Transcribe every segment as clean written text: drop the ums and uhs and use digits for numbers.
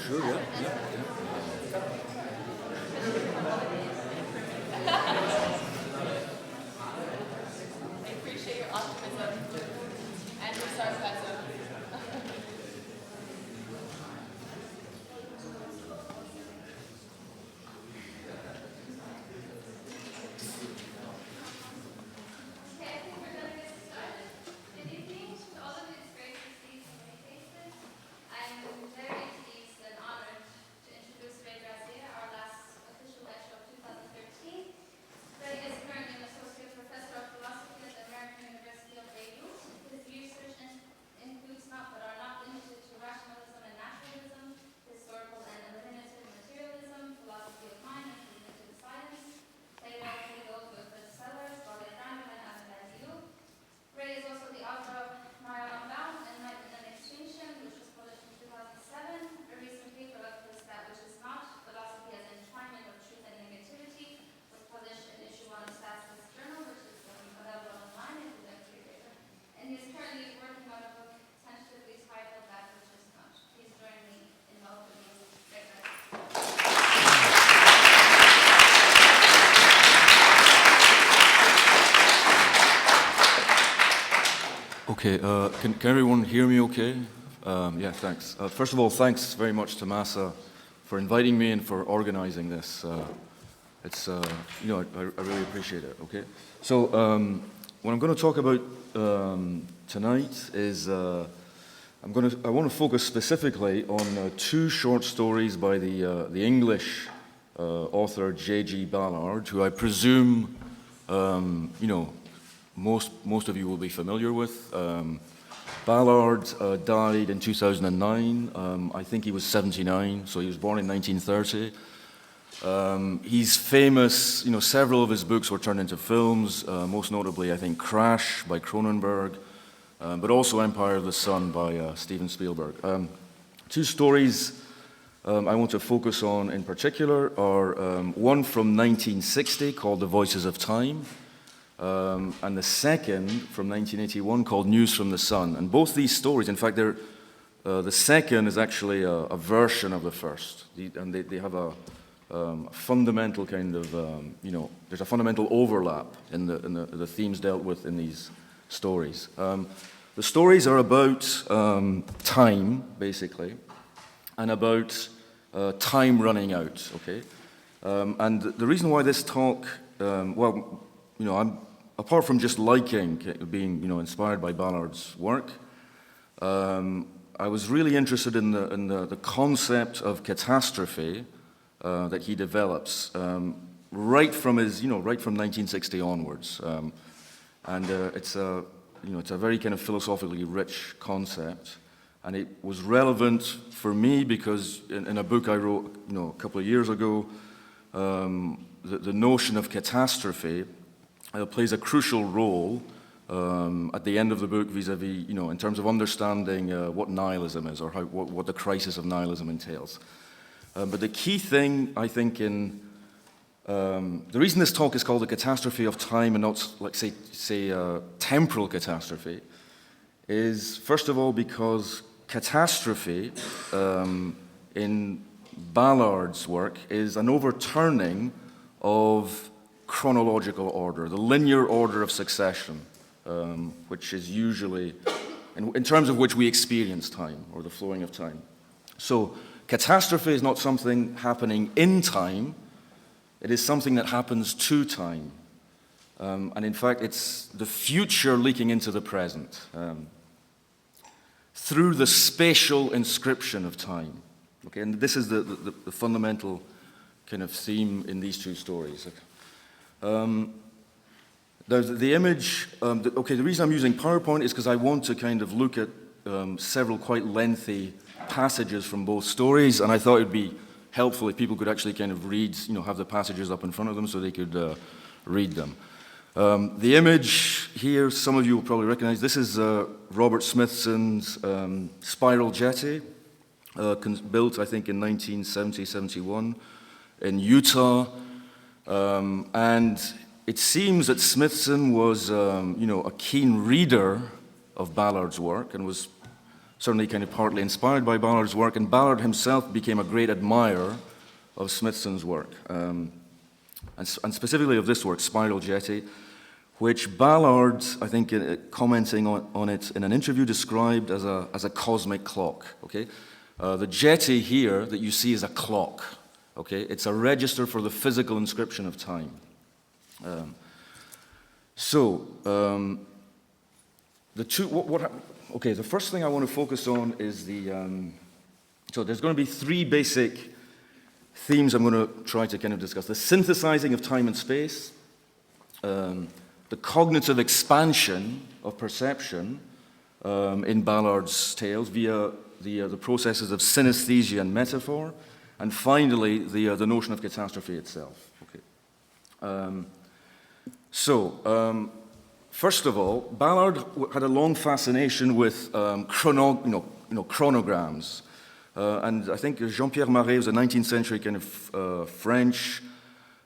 Sure, yeah. I appreciate your optimism and your sarcasm. I'm very pleased and honored to introduce Ray Brassier, our last official lecture of 2013. Ray is currently an associate professor of philosophy at the American University of Beirut. His research includes but are not limited to rationalism and naturalism, historical and eliminative materialism, philosophy of mind and cognitive science, Hegel with the sellers, Ray is also the author of Meinem and Enlightenment and Extinction, which was published in 2007, a recent paper of his that which is not philosophy as entwinement of truth and negativity, was published in issue 1 of Stasis Journal, which is available online if you'd like to read it. And he is currently working on a book tentatively titled That Which Is Not. Please join me in welcoming Ray Brassier. Okay, can everyone hear me okay? Yeah, thanks. First of all, thanks very much to Massa for inviting me and for organizing this. It's, I really appreciate it, okay? So, what I'm going to talk about tonight is, I want to focus specifically on two short stories by the English author J.G. Ballard, who I presume, most of you will be familiar with. Ballard died in 2009. I think he was 79, so he was born in 1930. He's famous, several of his books were turned into films, most notably, I think, Crash by Cronenberg, but also Empire of the Sun by Steven Spielberg. Two stories I want to focus on in particular are one from 1960 called The Voices of Time, and the second from 1981 called News from the Sun. And both these stories, in fact, the second is actually a version of the first, and they have a fundamental kind of, there's a fundamental overlap in the themes dealt with in these stories. The stories are about time, basically, and about time running out, okay? And the reason why this talk, I'm, apart from just liking being, inspired by Ballard's work, I was really interested in the concept of catastrophe that he develops right from 1960 onwards, and it's a very kind of philosophically rich concept, and it was relevant for me because in a book I wrote, a couple of years ago, the notion of catastrophe plays a crucial role at the end of the book vis-a-vis, in terms of understanding what nihilism is or what the crisis of nihilism entails. But the key thing, I think, the reason this talk is called the Catastrophe of Time and not, like, say temporal catastrophe, is, first of all, because catastrophe in Ballard's work is an overturning of chronological order, the linear order of succession, which is usually, in terms of which we experience time, or the flowing of time. So catastrophe is not something happening in time, it is something that happens to time. And in fact, it's the future leaking into the present, through the spatial inscription of time. Okay, and this is the fundamental kind of theme in these two stories. The image, the reason I'm using PowerPoint is because I want to kind of look at several quite lengthy passages from both stories, and I thought it'd be helpful if people could actually kind of read, have the passages up in front of them so they could read them. The image here, some of you will probably recognize, this is Robert Smithson's spiral jetty, built, I think, in 1970-71 in Utah. And it seems that Smithson was, a keen reader of Ballard's work and was certainly kind of partly inspired by Ballard's work, and Ballard himself became a great admirer of Smithson's work, and specifically of this work, Spiral Jetty, which Ballard, I think, commenting on it in an interview, described as a cosmic clock. Okay, the jetty here that you see is a clock. Okay, it's a register for the physical inscription of time. The first thing I want to focus on is so there's going to be three basic themes I'm going to try to kind of discuss: the synthesizing of time and space, the cognitive expansion of perception in Ballard's tales via the processes of synesthesia and metaphor, and finally the notion of catastrophe itself. Okay. First of all, Ballard had a long fascination with chronograms, and I think Jean-Pierre Marais was a 19th century kind of French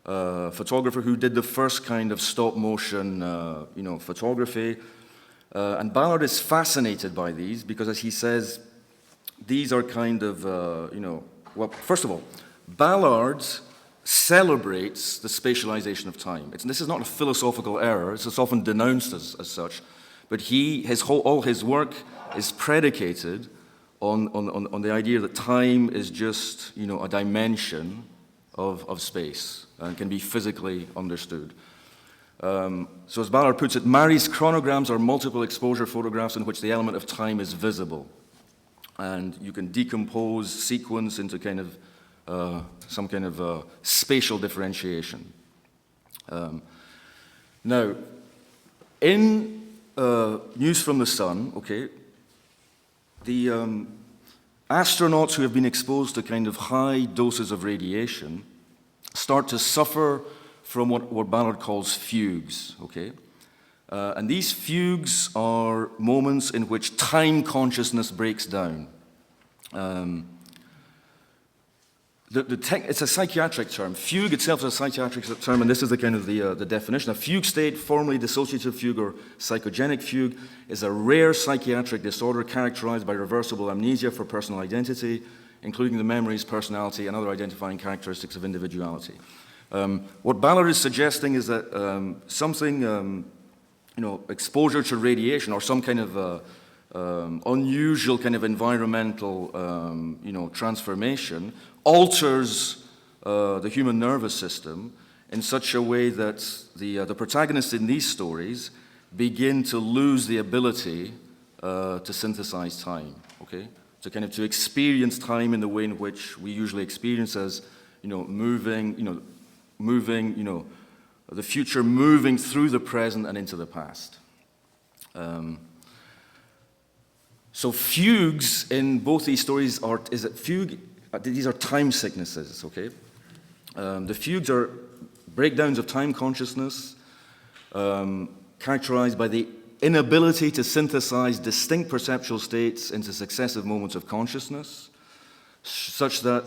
photographer who did the first kind of stop motion, photography, and Ballard is fascinated by these because, as he says, these are kind of, well, first of all, Ballard celebrates the spatialization of time. This is not a philosophical error. It's often denounced as such, but all his work is predicated on the idea that time is just, a dimension of space and can be physically understood. So as Ballard puts it, Marie's chronograms are multiple exposure photographs in which the element of time is visible. And you can decompose sequence into kind of some kind of spatial differentiation. Now, in News from the Sun, okay, the astronauts who have been exposed to kind of high doses of radiation start to suffer from what Ballard calls fugues, okay? And these fugues are moments in which time consciousness breaks down. It's a psychiatric term. Fugue itself is a psychiatric term, and this is the kind of the definition. A fugue state, formerly dissociative fugue or psychogenic fugue, is a rare psychiatric disorder characterized by reversible amnesia for personal identity, including the memories, personality, and other identifying characteristics of individuality. What Ballard is suggesting is that something, exposure to radiation or some kind of unusual kind of environmental, transformation alters the human nervous system in such a way that the protagonists in these stories begin to lose the ability to synthesize time. Okay, to experience time in the way in which we usually experience as moving, the future moving through the present and into the past. So fugues in both these stories these are time sicknesses, okay? The fugues are breakdowns of time consciousness characterized by the inability to synthesize distinct perceptual states into successive moments of consciousness, such that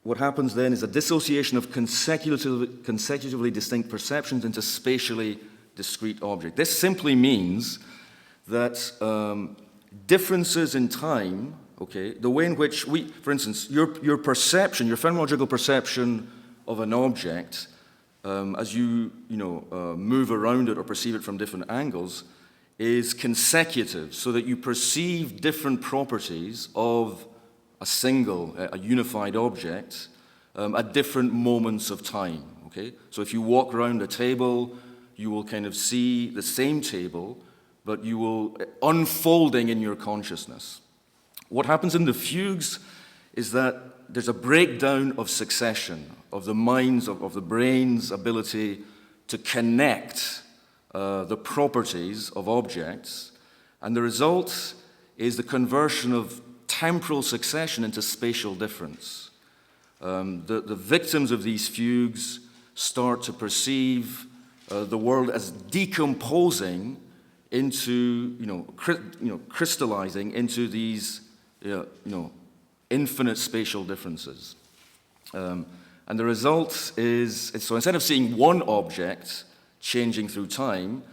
what happens then is a dissociation of consecutively distinct perceptions into spatially discrete objects. This simply means that differences in time, okay, the way in which for instance, your perception, your phenomenological perception of an object, as you move around it or perceive it from different angles, is consecutive, so that you perceive different properties of a unified object at different moments of time. Okay, so if you walk around a table, you will kind of see the same table, but you will unfolding in your consciousness. What happens in the fugues is that there's a breakdown of succession, of the mind's, of the brain's ability to connect the properties of objects, and the result is the conversion of temporal succession into spatial difference. The victims of these fugues start to perceive the world as decomposing into, crystallizing into these, infinite spatial differences. And the result is, so instead of seeing one object changing through time,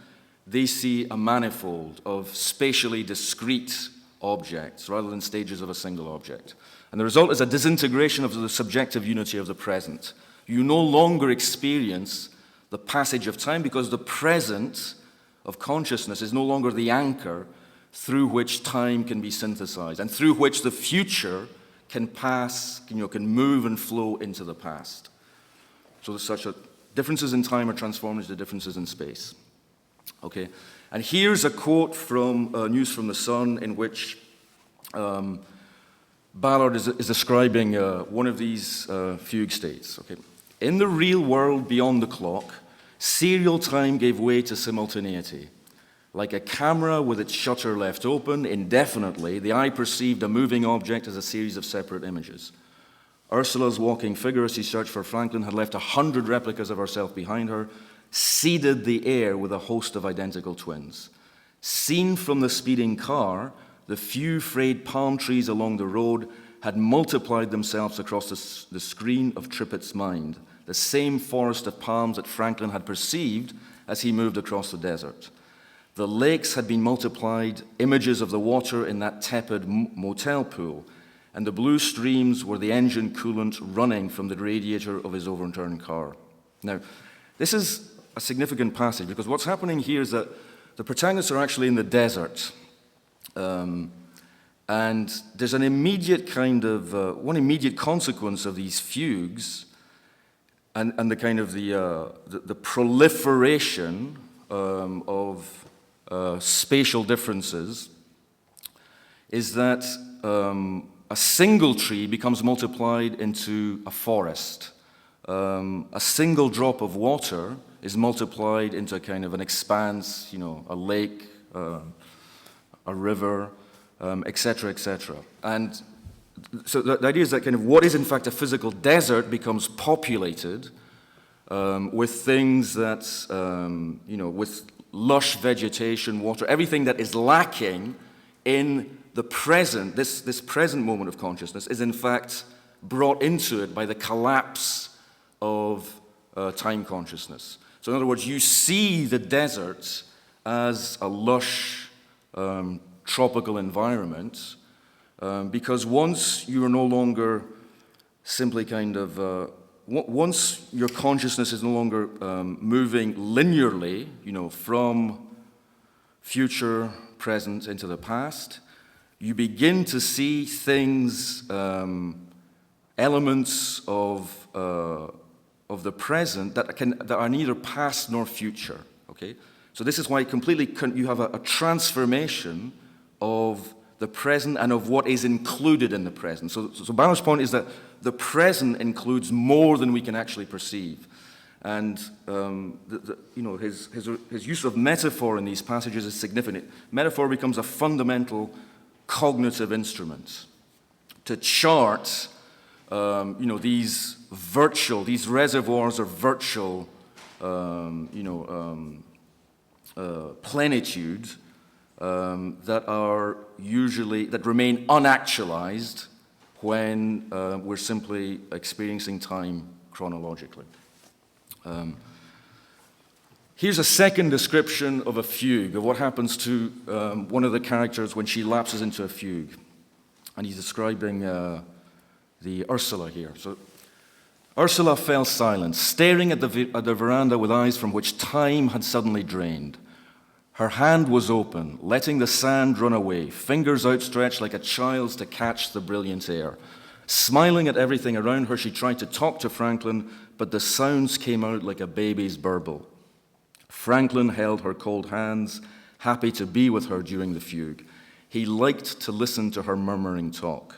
they see a manifold of spatially discrete objects rather than stages of a single object. And the result is a disintegration of the subjective unity of the present. You no longer experience the passage of time because the present of consciousness is no longer the anchor through which time can be synthesized and through which the future can pass, can move and flow into the past. So there's such a differences in time are transformed into differences in space. Okay, and here's a quote from News from the Sun in which Ballard is describing one of these fugue states. Okay, in the real world beyond the clock, serial time gave way to simultaneity. Like a camera with its shutter left open indefinitely, the eye perceived a moving object as a series of separate images. Ursula's walking figure, as she searched for Franklin, had left 100 replicas of herself behind her, seeded the air with a host of identical twins. Seen from the speeding car, the few frayed palm trees along the road had multiplied themselves across the screen of Trippett's mind, the same forest of palms that Franklin had perceived as he moved across the desert. The lakes had been multiplied, images of the water in that tepid motel pool, and the blue streams were the engine coolant running from the radiator of his overturned car. Now, this is a significant passage because what's happening here is that the protagonists are actually in the desert. And there's an immediate one immediate consequence of these fugues and the kind of the proliferation of spatial differences is that a single tree becomes multiplied into a forest. A single drop of water is multiplied into a kind of an expanse, a lake, a river, etc., etc. And so the idea is that kind of what is in fact a physical desert becomes populated with things that, with lush vegetation, water, everything that is lacking in the present, this present moment of consciousness is in fact brought into it by the collapse of time consciousness. So in other words, you see the desert as a lush tropical environment because once you are no longer simply once your consciousness is no longer moving linearly, from future, present into the past, you begin to see things, elements of the present that are neither past nor future. Okay, so this is why you have a transformation of the present and of what is included in the present. So Ballard's point is that the present includes more than we can actually perceive, and his use of metaphor in these passages is significant. Metaphor becomes a fundamental cognitive instrument to chart, these reservoirs of virtual, plenitude that remain unactualized when we're simply experiencing time chronologically. Here's a second description of a fugue, of what happens to one of the characters when she lapses into a fugue. And he's describing the Ursula here. So Ursula fell silent, staring at the veranda with eyes from which time had suddenly drained. Her hand was open, letting the sand run away, fingers outstretched like a child's to catch the brilliant air. Smiling at everything around her, she tried to talk to Franklin, but the sounds came out like a baby's burble. Franklin held her cold hands, happy to be with her during the fugue. He liked to listen to her murmuring talk.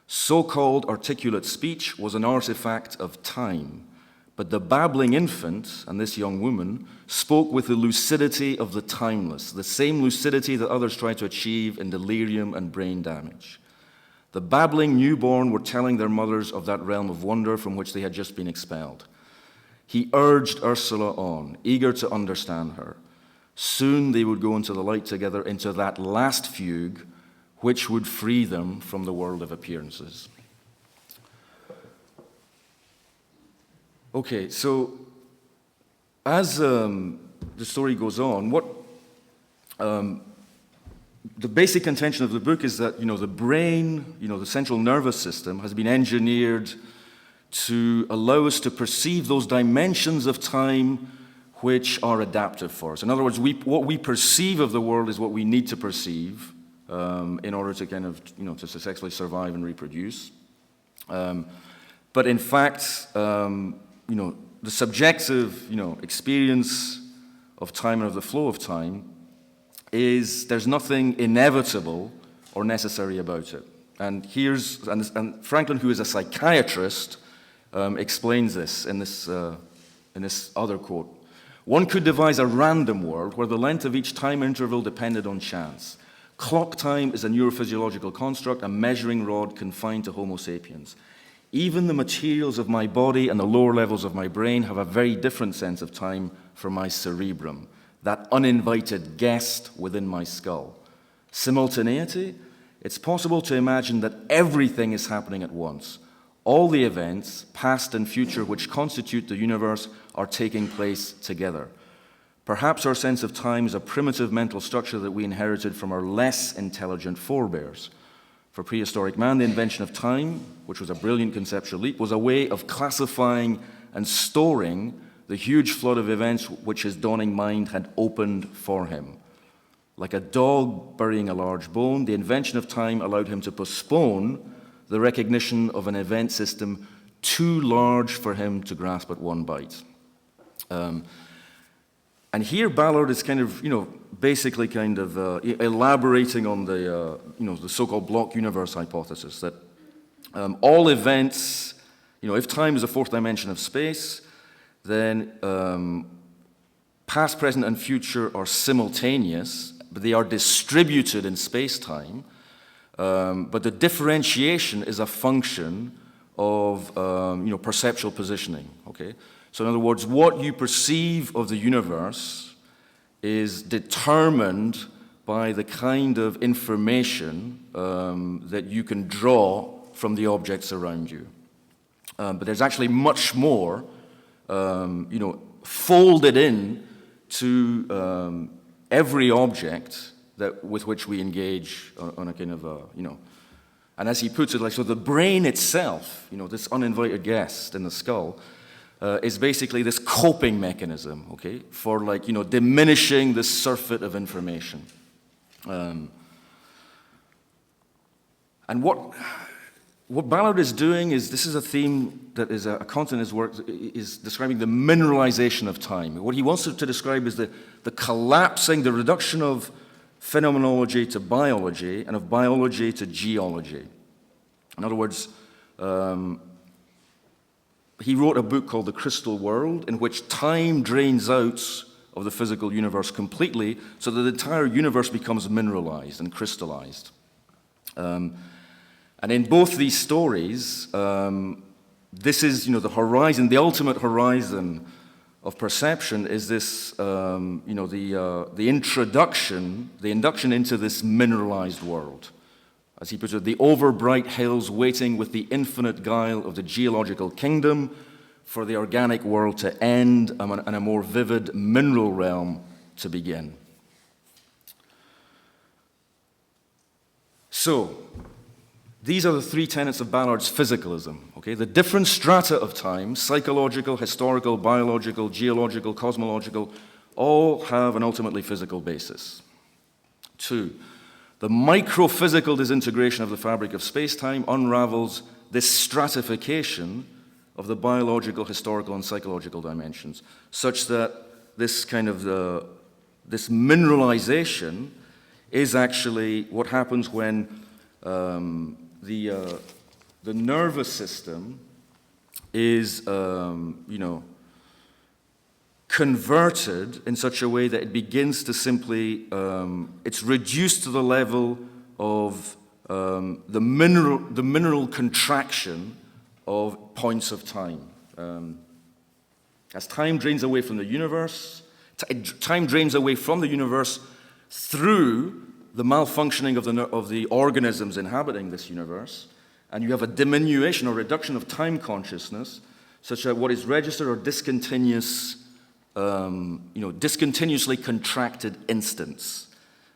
So-called articulate speech was an artifact of time, but the babbling infant and this young woman spoke with the lucidity of the timeless, the same lucidity that others try to achieve in delirium and brain damage. The babbling newborn were telling their mothers of that realm of wonder from which they had just been expelled. He urged Ursula on, eager to understand her. Soon they would go into the light together, into that last fugue, which would free them from the world of appearances. Okay, so as the story goes on, the basic contention of the book is that, the brain, the central nervous system has been engineered to allow us to perceive those dimensions of time which are adaptive for us. In other words, what we perceive of the world is what we need to perceive in order to kind of, to successfully survive and reproduce. But in fact, the subjective, experience of time and of the flow of time there's nothing inevitable or necessary about it. And and Franklin, who is a psychiatrist, explains this in this other quote. One could devise a random world where the length of each time interval depended on chance. Clock time is a neurophysiological construct, a measuring rod confined to Homo sapiens. Even the materials of my body and the lower levels of my brain have a very different sense of time from my cerebrum, that uninvited guest within my skull. Simultaneity, it's possible to imagine that everything is happening at once. All the events, past and future, which constitute the universe are taking place together. Perhaps our sense of time is a primitive mental structure that we inherited from our less intelligent forebears. For prehistoric man, the invention of time, which was a brilliant conceptual leap, was a way of classifying and storing the huge flood of events which his dawning mind had opened for him. Like a dog burying a large bone, the invention of time allowed him to postpone the recognition of an event system too large for him to grasp at one bite. And here Ballard is kind of, basically kind of elaborating on the so-called block universe hypothesis, that all events, if time is a fourth dimension of space, then past, present, and future are simultaneous, but they are distributed in space-time. But the differentiation is a function of perceptual positioning. Okay, so in other words, what you perceive of the universe is determined by the kind of information that you can draw from the objects around you. But there's actually much more, folded in to every object with which we engage on a kind of and as he puts it, so the brain itself, this uninvited guest in the skull, is basically this coping mechanism, okay, for diminishing the surfeit of information. And what Ballard is doing this is a theme that is a constant in his work, is describing the mineralization of time. What he wants to describe is the collapsing, the reduction of phenomenology to biology and of biology to geology. In other words, he wrote a book called The Crystal World, in which time drains out of the physical universe completely, so that the entire universe becomes mineralized and crystallized. And in both these stories, this is, the horizon, the ultimate horizon of perception is this, the induction into this mineralized world. As he puts it, the overbright hills waiting with the infinite guile of the geological kingdom for the organic world to end and a more vivid mineral realm to begin. So, these are the three tenets of Ballard's physicalism. Okay? The different strata of time, psychological, historical, biological, geological, cosmological, all have an ultimately physical basis. 2, the microphysical disintegration of the fabric of space-time unravels this stratification of the biological, historical, and psychological dimensions, such that this kind of this mineralization is actually what happens when the nervous system is, converted in such a way that it begins to simply, it's reduced to the level of the mineral contraction of points of time. As time drains away from the universe, time drains away from the universe through the malfunctioning of the organisms inhabiting this universe, and you have a diminution or reduction of time consciousness, such that what is registered are discontinuous, discontinuously contracted instants.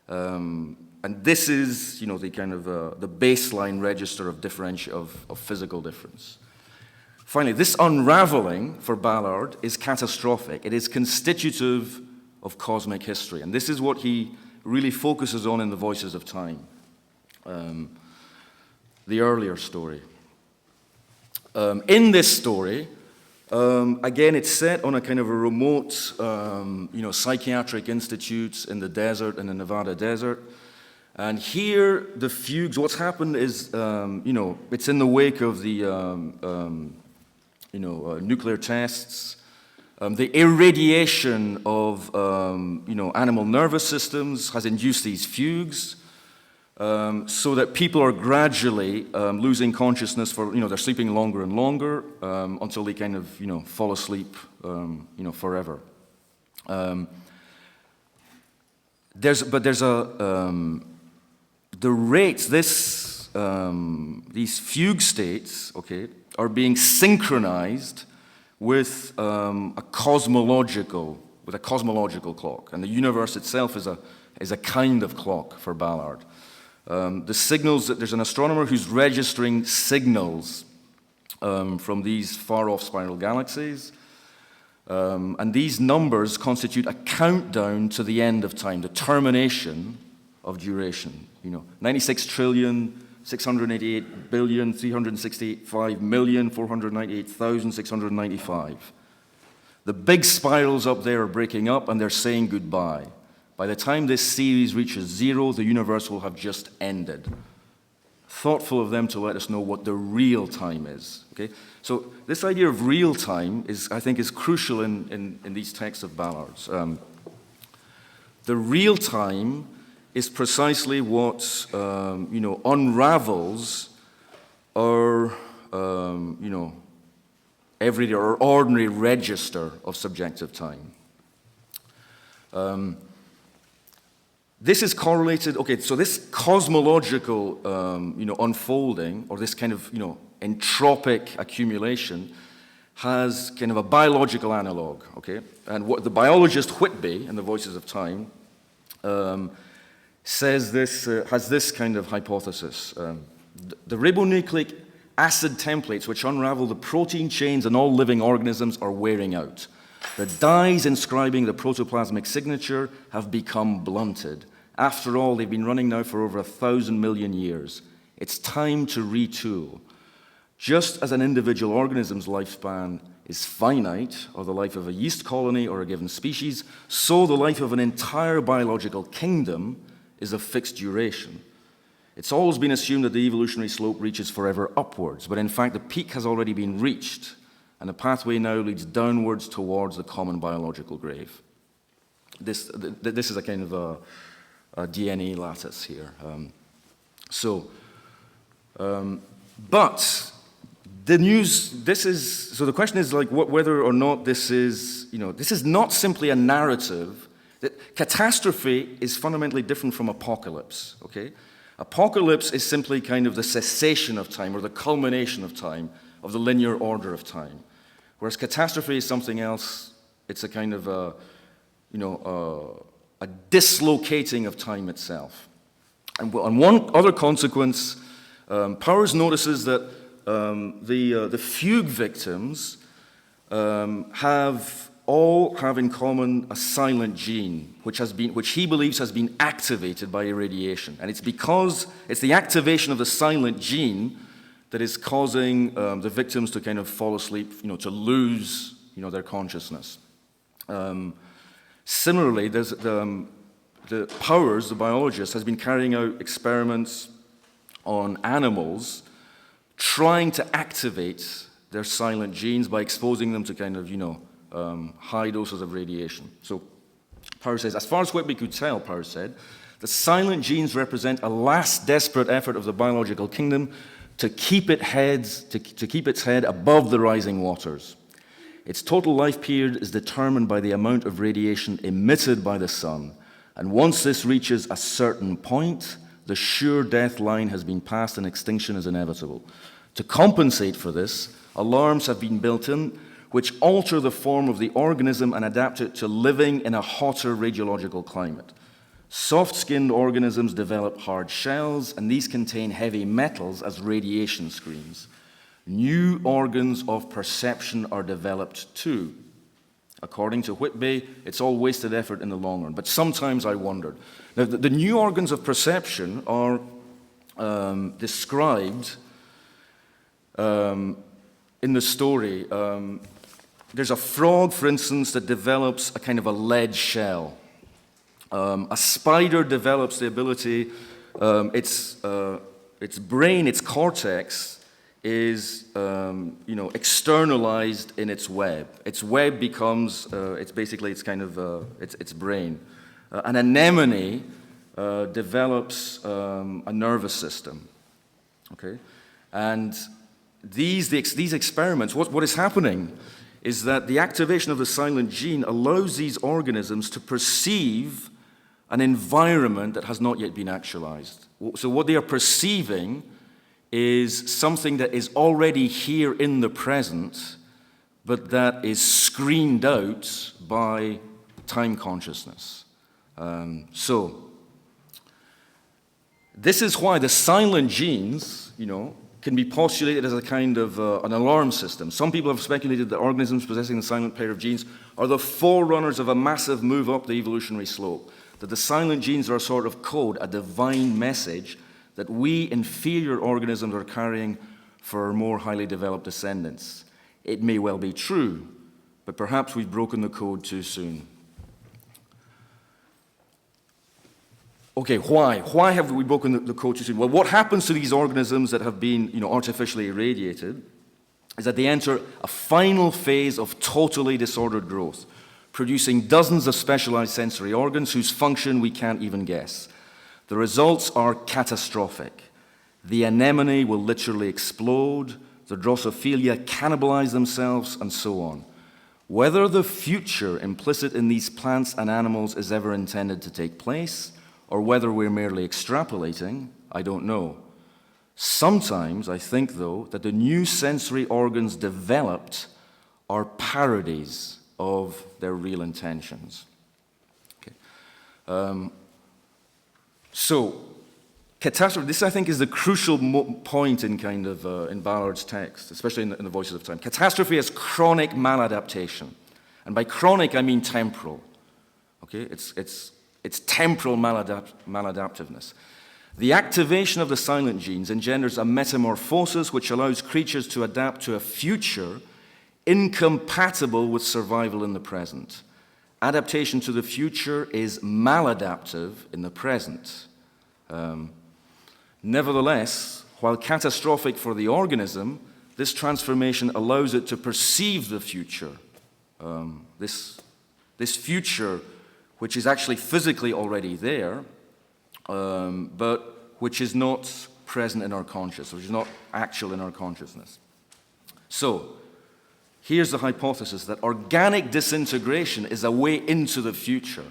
And this is, the kind of the baseline register of physical difference. Finally, this unraveling for Ballard is catastrophic. It is constitutive of cosmic history, and this is what he really focuses on in The Voices of Time, the earlier story. In this story, again, it's set on a kind of a remote, psychiatric institute in the desert, in the Nevada desert. And here, the fugues, what's happened is, it's in the wake of the, nuclear tests, the irradiation of, animal nervous systems has induced these fugues, so that people are gradually losing consciousness for, they're sleeping longer and longer until they kind of, fall asleep, forever. The rates, these fugue states, okay, are being synchronized with a cosmological clock, and the universe itself is a kind of clock for Ballard. The signals, there's an astronomer who's registering signals from these far-off spiral galaxies, and these numbers constitute a countdown to the end of time, the termination of duration. 96,688,365,498,695. The big spirals up there are breaking up and they're saying goodbye. By the time this series reaches 0, the universe will have just ended. Thoughtful of them to let us know what the real time is. Okay? So this idea of real time I think is crucial in these texts of Ballard's. The real time is precisely what unravels our everyday or ordinary register of subjective time. This is correlated. Okay, so this cosmological unfolding, or this kind of entropic accumulation, has kind of a biological analog. Okay, and what the biologist Whitby in The Voices of Time says this has this kind of hypothesis. The ribonucleic acid templates which unravel the protein chains in all living organisms are wearing out. The dyes inscribing the protoplasmic signature have become blunted. After all, they've been running now for over 1,000 million years. It's time to retool. Just as an individual organism's lifespan is finite, or the life of a yeast colony or a given species, so the life of an entire biological kingdom is of fixed duration. It's always been assumed that the evolutionary slope reaches forever upwards, but in fact the peak has already been reached, and the pathway now leads downwards towards the common biological grave. This is a kind of a DNA lattice here. But the news, so the question is like whether or not this is not simply a narrative. That catastrophe is fundamentally different from apocalypse, okay? Apocalypse is simply kind of the cessation of time or the culmination of time, of the linear order of time. Whereas catastrophe is something else. It's a kind of a dislocating of time itself. And one other consequence, Powers notices that the fugue victims all have in common a silent gene, which he believes has been activated by irradiation. And it's because it's the activation of the silent gene that is causing the victims to kind of fall asleep, to lose, their consciousness. Similarly, there's the Powers, the biologist, has been carrying out experiments on animals, trying to activate their silent genes by exposing them to kind of, high doses of radiation. So Powers says, as far as Whitby could tell, Powers said, the silent genes represent a last desperate effort of the biological kingdom to keep its head above the rising waters. Its total life period is determined by the amount of radiation emitted by the sun, and once this reaches a certain point, the sure death line has been passed and extinction is inevitable. To compensate for this, alarms have been built in which alter the form of the organism and adapt it to living in a hotter radiological climate. Soft-skinned organisms develop hard shells, and these contain heavy metals as radiation screens. New organs of perception are developed too. According to Whitby, it's all wasted effort in the long run. But sometimes I wondered. Now, the new organs of perception are described in the story. There's a frog, for instance, that develops a kind of a lead shell. A spider develops the ability, its brain, its cortex, is externalized in its web. Its web becomes its brain. An anemone develops a nervous system. Okay, and these experiments, what is happening is that the activation of the silent gene allows these organisms to perceive an environment that has not yet been actualized. So what they are perceiving is something that is already here in the present, but that is screened out by time consciousness. So this is why the silent genes, can be postulated as a kind of an alarm system. Some people have speculated that organisms possessing the silent pair of genes are the forerunners of a massive move up the evolutionary slope, that the silent genes are a sort of code, a divine message that we inferior organisms are carrying for more highly developed descendants. It may well be true, but perhaps we've broken the code too soon. Okay, why? Why have we broken the code too soon? Well, what happens to these organisms that have been, artificially irradiated is that they enter a final phase of totally disordered growth, producing dozens of specialized sensory organs whose function we can't even guess. The results are catastrophic. The anemone will literally explode, the Drosophila cannibalize themselves, and so on. Whether the future implicit in these plants and animals is ever intended to take place, or whether we're merely extrapolating, I don't know. Sometimes I think, though, that the new sensory organs developed are parodies of their real intentions. Okay. So, catastrophe, this I think is the crucial point in in Ballard's text, especially in the Voices of Time. Catastrophe is chronic maladaptation. And by chronic, I mean temporal. Okay, it's temporal maladaptiveness. The activation of the silent genes engenders a metamorphosis which allows creatures to adapt to a future incompatible with survival in the present. Adaptation to the future is maladaptive in the present. Nevertheless, while catastrophic for the organism, this transformation allows it to perceive the future. This future, which is actually physically already there, but which is not present in our consciousness, which is not actual in our consciousness. So, here's the hypothesis that organic disintegration is a way into the future.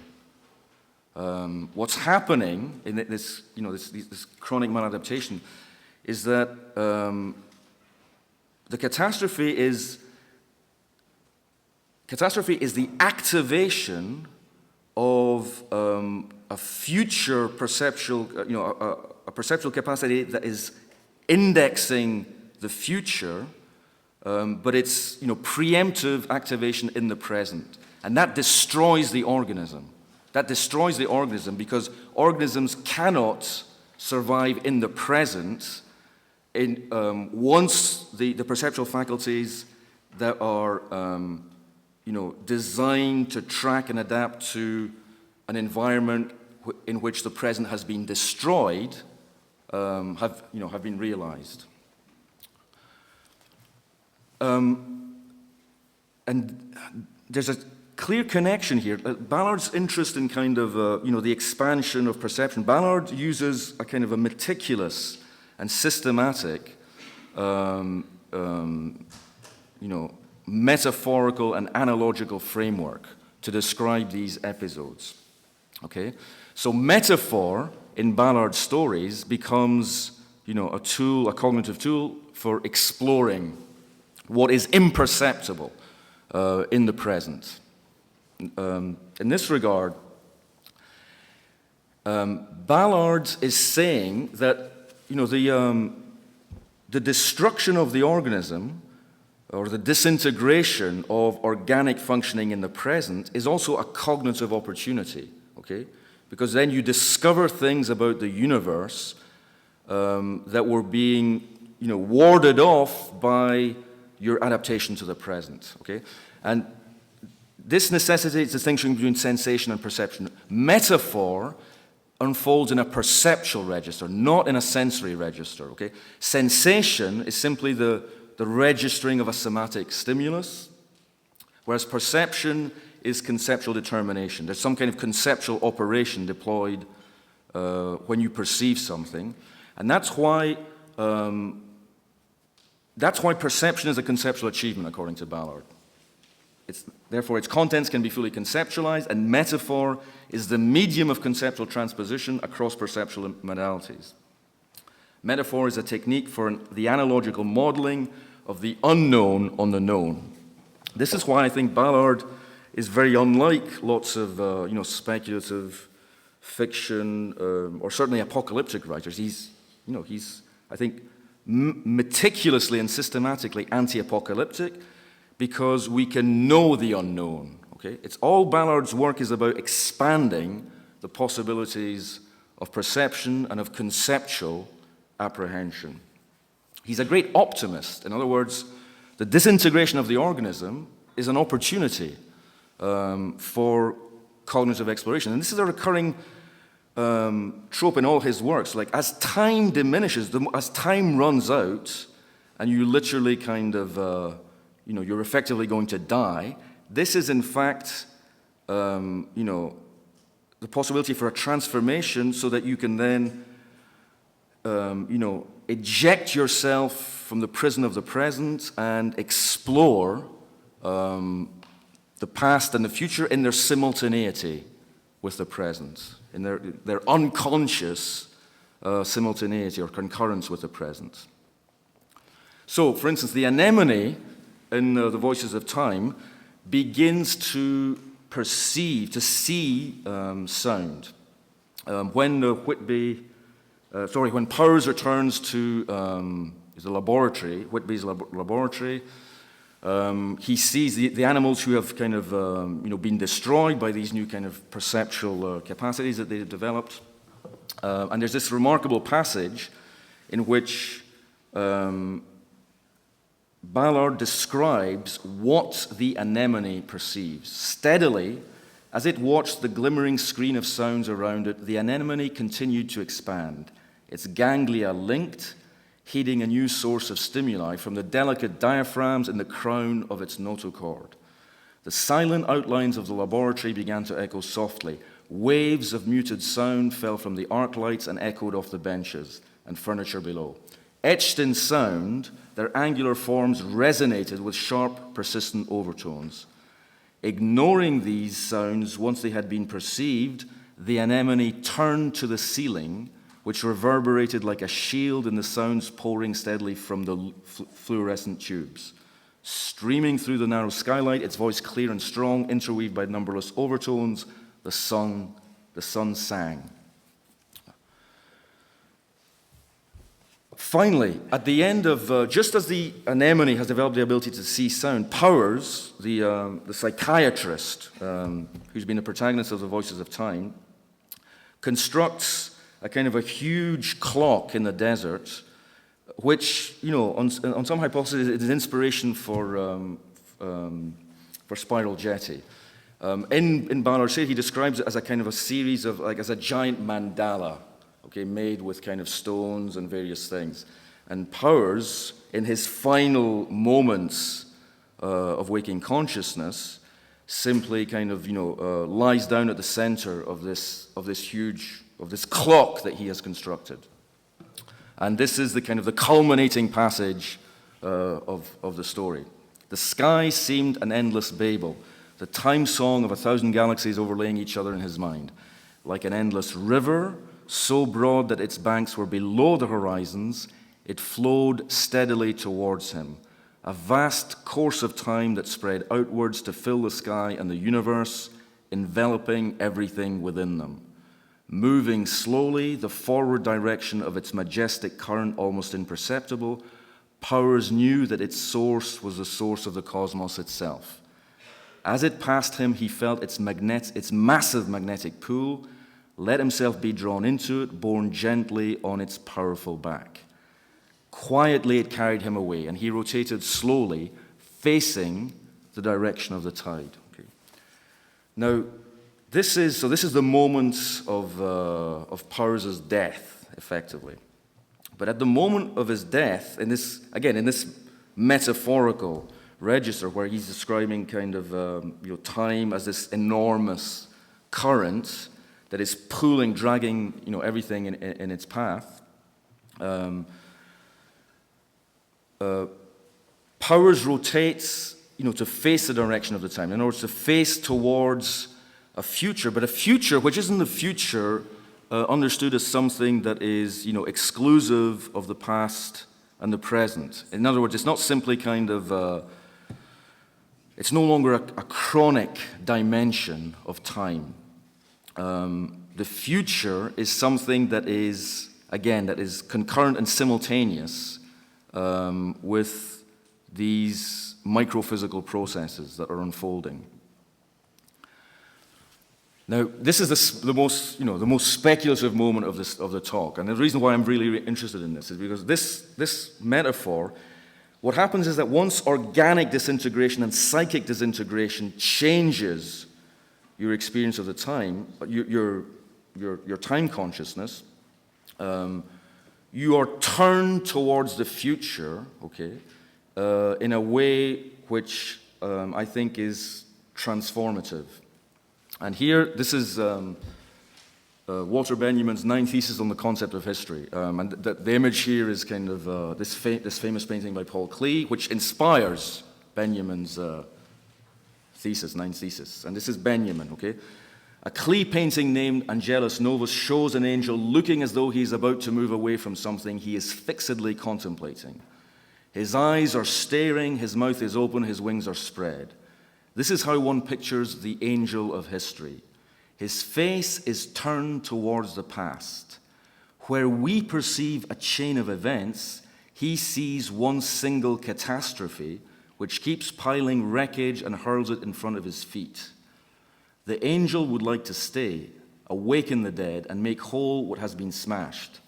What's happening in this chronic maladaptation is that the catastrophe is the activation of a future perceptual, a perceptual capacity that is indexing the future. But it's preemptive activation in the present. And that destroys the organism. That destroys the organism because organisms cannot survive in the present once the perceptual faculties that are designed to track and adapt to an environment in which the present has been destroyed have been realized. And there's a clear connection here. Ballard's interest in the expansion of perception. Ballard uses a kind of a meticulous and systematic, metaphorical and analogical framework to describe these episodes. Okay, so metaphor in Ballard's stories becomes, a tool, a cognitive tool for exploring what is imperceptible in the present. In this regard, Ballard is saying that, you know, the destruction of the organism, or the disintegration of organic functioning in the present, is also a cognitive opportunity, okay? Because then you discover things about the universe that were being, you know, warded off by your adaptation to the present, okay? And this necessitates distinction between sensation and perception. Metaphor unfolds in a perceptual register, not in a sensory register, okay? Sensation is simply the registering of a somatic stimulus, whereas perception is conceptual determination. There's some kind of conceptual operation deployed when you perceive something, and that's why perception is a conceptual achievement, according to Ballard. Therefore, its contents can be fully conceptualized, and metaphor is the medium of conceptual transposition across perceptual modalities. Metaphor is a technique for the analogical modeling of the unknown on the known. This is why I think Ballard is very unlike lots of speculative fiction or certainly apocalyptic writers. He's I think meticulously and systematically anti-apocalyptic, because we can know the unknown, okay? It's all Ballard's work is about expanding the possibilities of perception and of conceptual apprehension. He's a great optimist. In other words, the disintegration of the organism is an opportunity for cognitive exploration. And this is a recurring trope in all his works. Like, as time diminishes, as time runs out, and you literally kind of you're effectively going to die. This is, in fact, the possibility for a transformation so that you can then, eject yourself from the prison of the present and explore the past and the future in their simultaneity with the present, in their unconscious simultaneity or concurrence with the present. So, for instance, the anemone in The Voices of Time begins to see sound. When Powers returns to the laboratory, Whitby's laboratory, he sees the animals who have kind of been destroyed by these new kind of perceptual capacities that they've developed. And there's this remarkable passage in which Ballard describes what the anemone perceives. Steadily, as it watched the glimmering screen of sounds around it, the anemone continued to expand, its ganglia linked, heeding a new source of stimuli from the delicate diaphragms in the crown of its notochord. The silent outlines of the laboratory began to echo softly. Waves of muted sound fell from the arc lights and echoed off the benches and furniture below. Etched in sound, their angular forms resonated with sharp, persistent overtones. Ignoring these sounds once they had been perceived, the anemone turned to the ceiling, which reverberated like a shield in the sounds pouring steadily from the fluorescent tubes. Streaming through the narrow skylight, its voice clear and strong, interweaved by numberless overtones, the sun sang. Finally, at the end of, just as the anemone has developed the ability to see sound, Powers, the psychiatrist, who's been the protagonist of The Voices of Time, constructs a kind of a huge clock in the desert, which, on some hypotheses, is inspiration for Spiral Jetty. In Ballard's he describes it as a kind of a series of, as a giant mandala, made with kind of stones and various things. And Powers, in his final moments of waking consciousness, simply kind of, lies down at the center of this clock that he has constructed. And this is the kind of the culminating passage of the story. The sky seemed an endless Babel, the time song of 1,000 galaxies overlaying each other in his mind, like an endless river, so broad that its banks were below the horizons, it flowed steadily towards him, a vast course of time that spread outwards to fill the sky and the universe, enveloping everything within them. moving slowly, the forward direction of its majestic current almost imperceptible, Powers knew that its source was the source of the cosmos itself. As it passed him, he felt its massive magnetic pull, let himself be drawn into it, borne gently on its powerful back. Quietly it carried him away, and he rotated slowly, facing the direction of the tide. Okay. Now, this is the moment of Powers' death, effectively. But at the moment of his death, in this metaphorical register where he's describing kind of time as this enormous current that is pulling, dragging everything in its path. Powers rotates to face the direction of the time, in order to face towards a future, but a future which isn't the future understood as something that is exclusive of the past and the present. In other words, it's not simply kind of it's no longer a chronic dimension of time. The future is something that is concurrent and simultaneous with these microphysical processes that are unfolding. Now, this is the most speculative moment of the talk, and the reason why I'm really interested in this is because this metaphor, what happens is that once organic disintegration and psychic disintegration changes your experience of the time, your time consciousness, you are turned towards the future, okay, in a way which I think is transformative. And here, this is Walter Benjamin's 9 Theses on the Concept of History. And the image here is kind of this famous painting by Paul Klee, which inspires Benjamin's thesis, 9 Theses. And this is Benjamin, okay? A Klee painting named Angelus Novus shows an angel looking as though he's about to move away from something he is fixedly contemplating. His eyes are staring, his mouth is open, his wings are spread. This is how one pictures the angel of history. His face is turned towards the past. Where we perceive a chain of events, he sees one single catastrophe which keeps piling wreckage and hurls it in front of his feet. The angel would like to stay, awaken the dead, and make whole what has been smashed.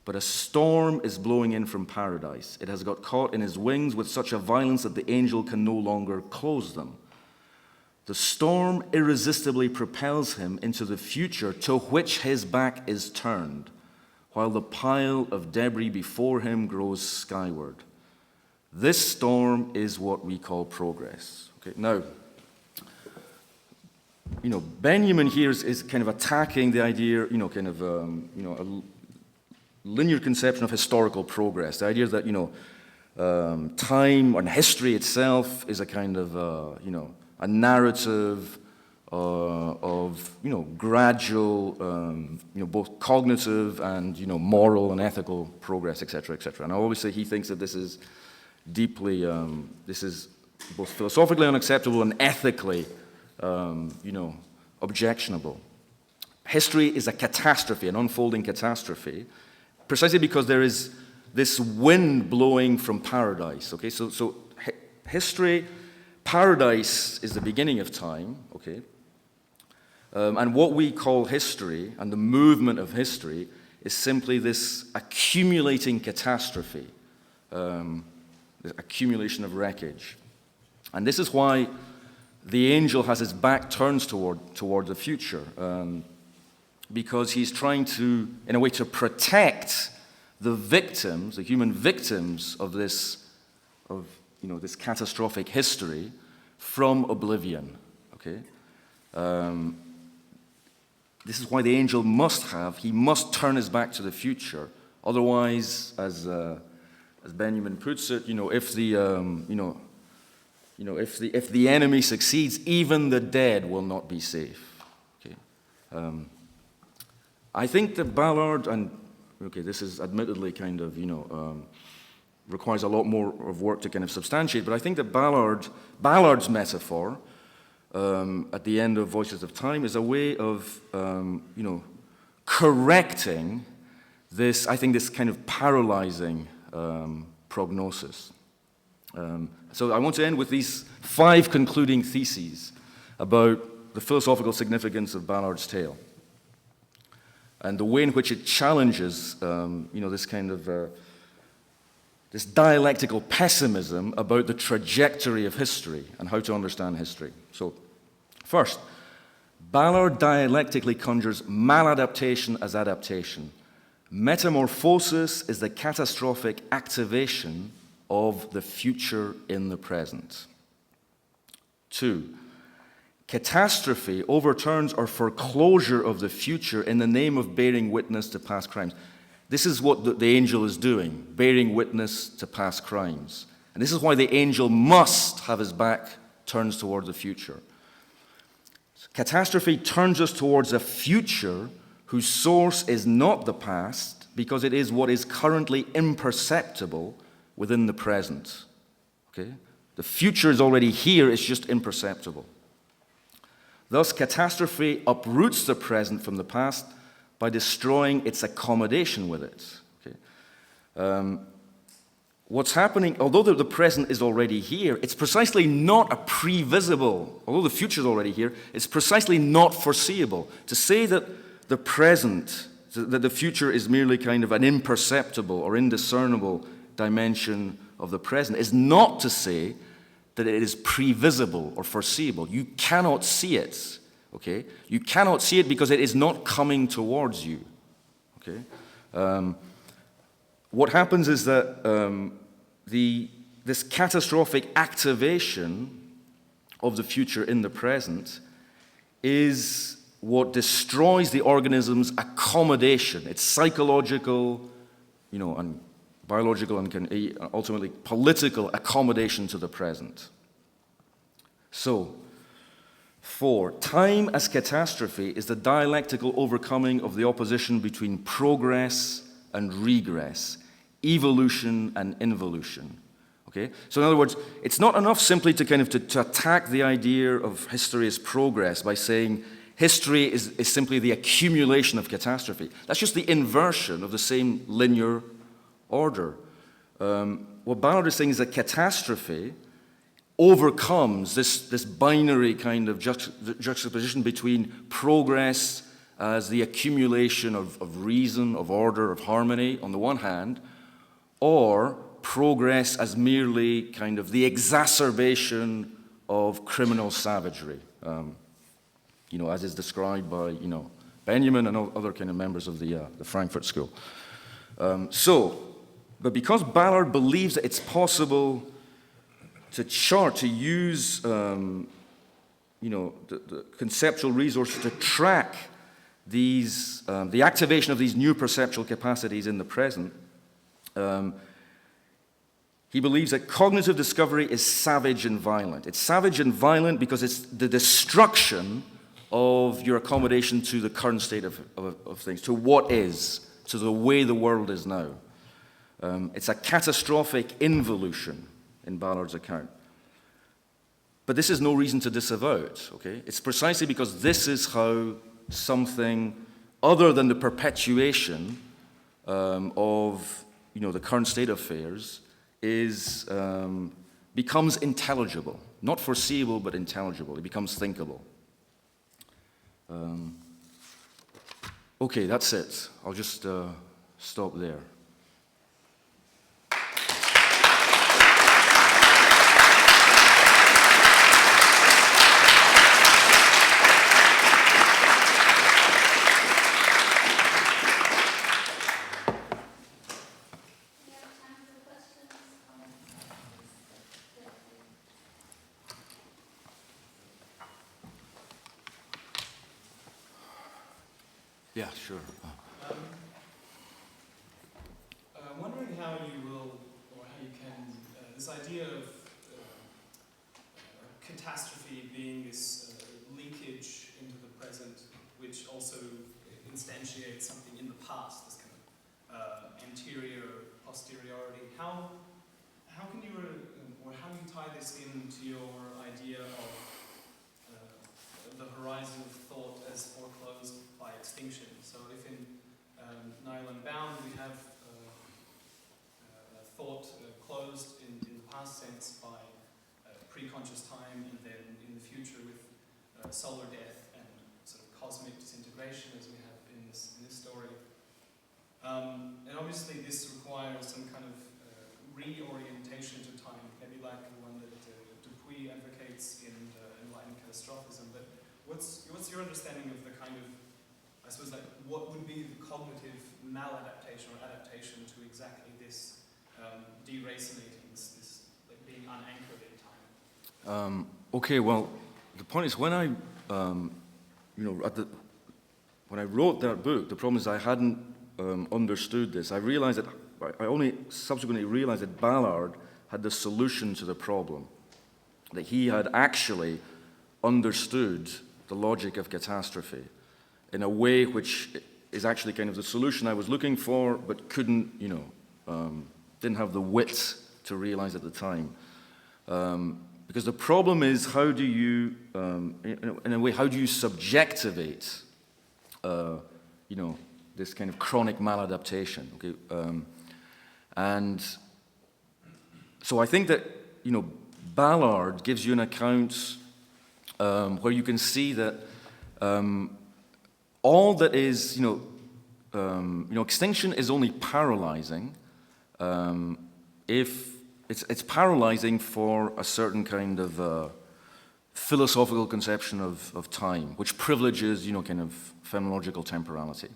But a storm is blowing in from paradise. It has got caught in his wings with such a violence that the angel can no longer close them. The storm irresistibly propels him into the future to which his back is turned, while the pile of debris before him grows skyward. This storm is what we call progress. Okay, now, Benjamin here is kind of attacking the idea, a linear conception of historical progress. The idea that, time and history itself is a kind of, a narrative of gradual, both cognitive and moral and ethical progress, etc., etc. And I always say he thinks that this is deeply, this is both philosophically unacceptable and ethically, objectionable. History is a catastrophe, an unfolding catastrophe, precisely because there is this wind blowing from paradise. Okay, so history. Paradise is the beginning of time, okay? And what we call history and the movement of history is simply this accumulating catastrophe, the accumulation of wreckage. And this is why the angel has his back turned toward the future, because he's trying to, in a way, to protect the victims, the human victims of this catastrophic history from oblivion, okay? This is why the angel must turn his back to the future. Otherwise, as Benjamin puts it, if the enemy succeeds, even the dead will not be safe, okay? I think that Ballard, and this is admittedly kind of, requires a lot more of work to kind of substantiate, but I think that Ballard's metaphor at the end of Voices of Time is a way of, correcting this, I think, this kind of paralyzing prognosis. So I want to end with these 5 concluding theses about the philosophical significance of Ballard's tale and the way in which it challenges, this kind of this dialectical pessimism about the trajectory of history and how to understand history. So, first, Ballard dialectically conjures maladaptation as adaptation. Metamorphosis is the catastrophic activation of the future in the present. 2, catastrophe overturns or foreclosure of the future in the name of bearing witness to past crimes. This is what the angel is doing, bearing witness to past crimes. And this is why the angel must have his back turned towards the future. Catastrophe turns us towards a future whose source is not the past, because it is what is currently imperceptible within the present. Okay? The future is already here, it's just imperceptible. Thus, catastrophe uproots the present from the past by destroying its accommodation with it. Okay? What's happening, although the present is already here, it's precisely not a previsible, although the future is already here, it's precisely not foreseeable. To say that the present, that the future is merely kind of an imperceptible or indiscernible dimension of the present is not to say that it is previsible or foreseeable. You cannot see it, okay? You cannot see it because it is not coming towards you, okay? What happens is that this catastrophic activation of the future in the present is what destroys the organism's accommodation, its psychological, and biological and ultimately political accommodation to the present. So, 4, time as catastrophe is the dialectical overcoming of the opposition between progress and regress, evolution and involution. Okay? So in other words, it's not enough simply to attack the idea of history as progress by saying history is simply the accumulation of catastrophe. That's just the inversion of the same linear order. What Ballard is saying is that catastrophe overcomes this binary kind of juxtaposition between progress as the accumulation of reason, of order, of harmony on the one hand, or progress as merely kind of the exacerbation of criminal savagery, as is described by, Benjamin and other kind of members of the Frankfurt school. But because Ballard believes that it's possible to use, the conceptual resources to track these, the activation of these new perceptual capacities in the present, he believes that cognitive discovery is savage and violent. It's savage and violent because it's the destruction of your accommodation to the current state of things, to what is, to the way the world is now. It's a catastrophic involution in Ballard's account. But this is no reason to disavow it, okay? It's precisely because this is how something other than the perpetuation of, the current state of affairs becomes intelligible. Not foreseeable, but intelligible. It becomes thinkable. Okay, that's it. I'll just stop there. Yeah, sure. I'm wondering how you will, or how you can, this idea of catastrophe being this linkage into the present, which also instantiates something in the past, this kind of anterior posteriority. How can you, or how do you tie this into your idea of the horizon of thought as foreclosed by extinction? So if in solar death and sort of cosmic disintegration as we have in this story. And obviously this requires some kind of reorientation to time, maybe like the one that Dupuy advocates in Enlightened Catastrophism. But what's your understanding of the kind of, I suppose, like what would be the cognitive maladaptation or adaptation to exactly this deracinating, this like being unanchored in time? Okay, well, the point is when I, when I wrote that book, the problem is I hadn't understood this. I realized that, I only subsequently realized that Ballard had the solution to the problem, that he had actually understood the logic of catastrophe in a way which is actually kind of the solution I was looking for, but couldn't, didn't have the wit to realize at the time. Because the problem is, how do you, in a way, how do you subjectivate, this kind of chronic maladaptation? Okay, and so I think that Ballard gives you an account where you can see that all that is, extinction is only paralyzing if it's paralyzing for a certain kind of philosophical conception of time, which privileges, kind of phenomenological temporality.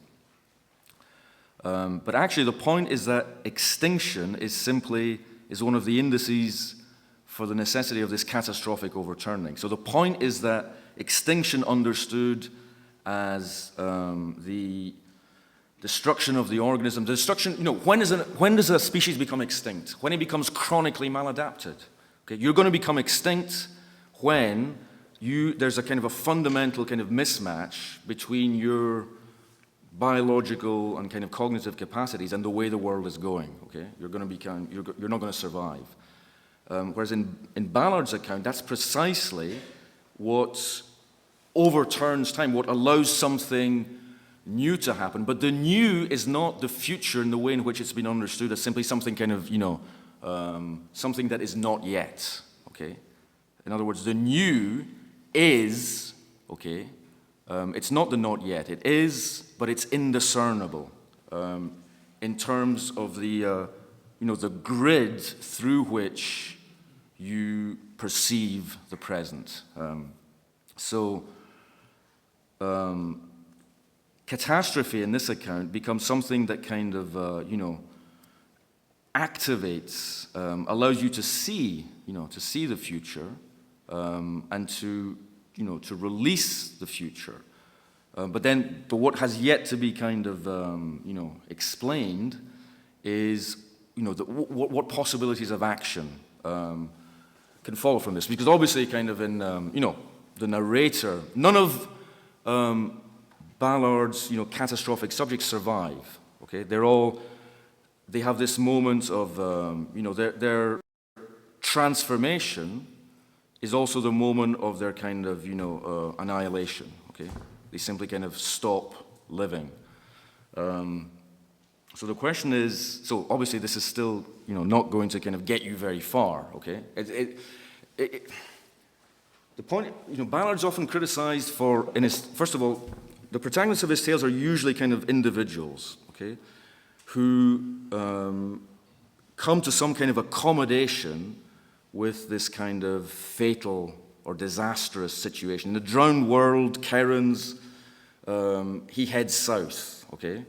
But actually, the point is that extinction is one of the indices for the necessity of this catastrophic overturning. So the point is that extinction understood as the destruction of the organism, the destruction, when does a species become extinct? When it becomes chronically maladapted. Okay, you're going to become extinct when there's a kind of a fundamental kind of mismatch between your biological and kind of cognitive capacities and the way the world is going. Okay, you're not going to survive. Whereas in Ballard's account, that's precisely what overturns time, what allows something new to happen. But the new is not the future in the way in which it's been understood as simply something kind of, something that is not yet. Okay, in other words, the new is, okay, it's not the not yet. It is, but it's indiscernible in terms of the, the grid through which you perceive the present. Catastrophe in this account becomes something that kind of, activates, allows you to see the future and to release the future. But what has yet to be kind of, explained is, what possibilities of action can follow from this. Because obviously, kind of in, the narrator, none of Ballard's, catastrophic subjects survive. Okay, they have this moment of, their transformation is also the moment of their kind of, annihilation. Okay, they simply kind of stop living. So the question is, so obviously this is still, not going to kind of get you very far. Okay, the point, Ballard's often criticized for, first of all, the protagonists of his tales are usually kind of individuals, okay, who come to some kind of accommodation with this kind of fatal or disastrous situation. In the drowned world, Keren's, he heads south, okay?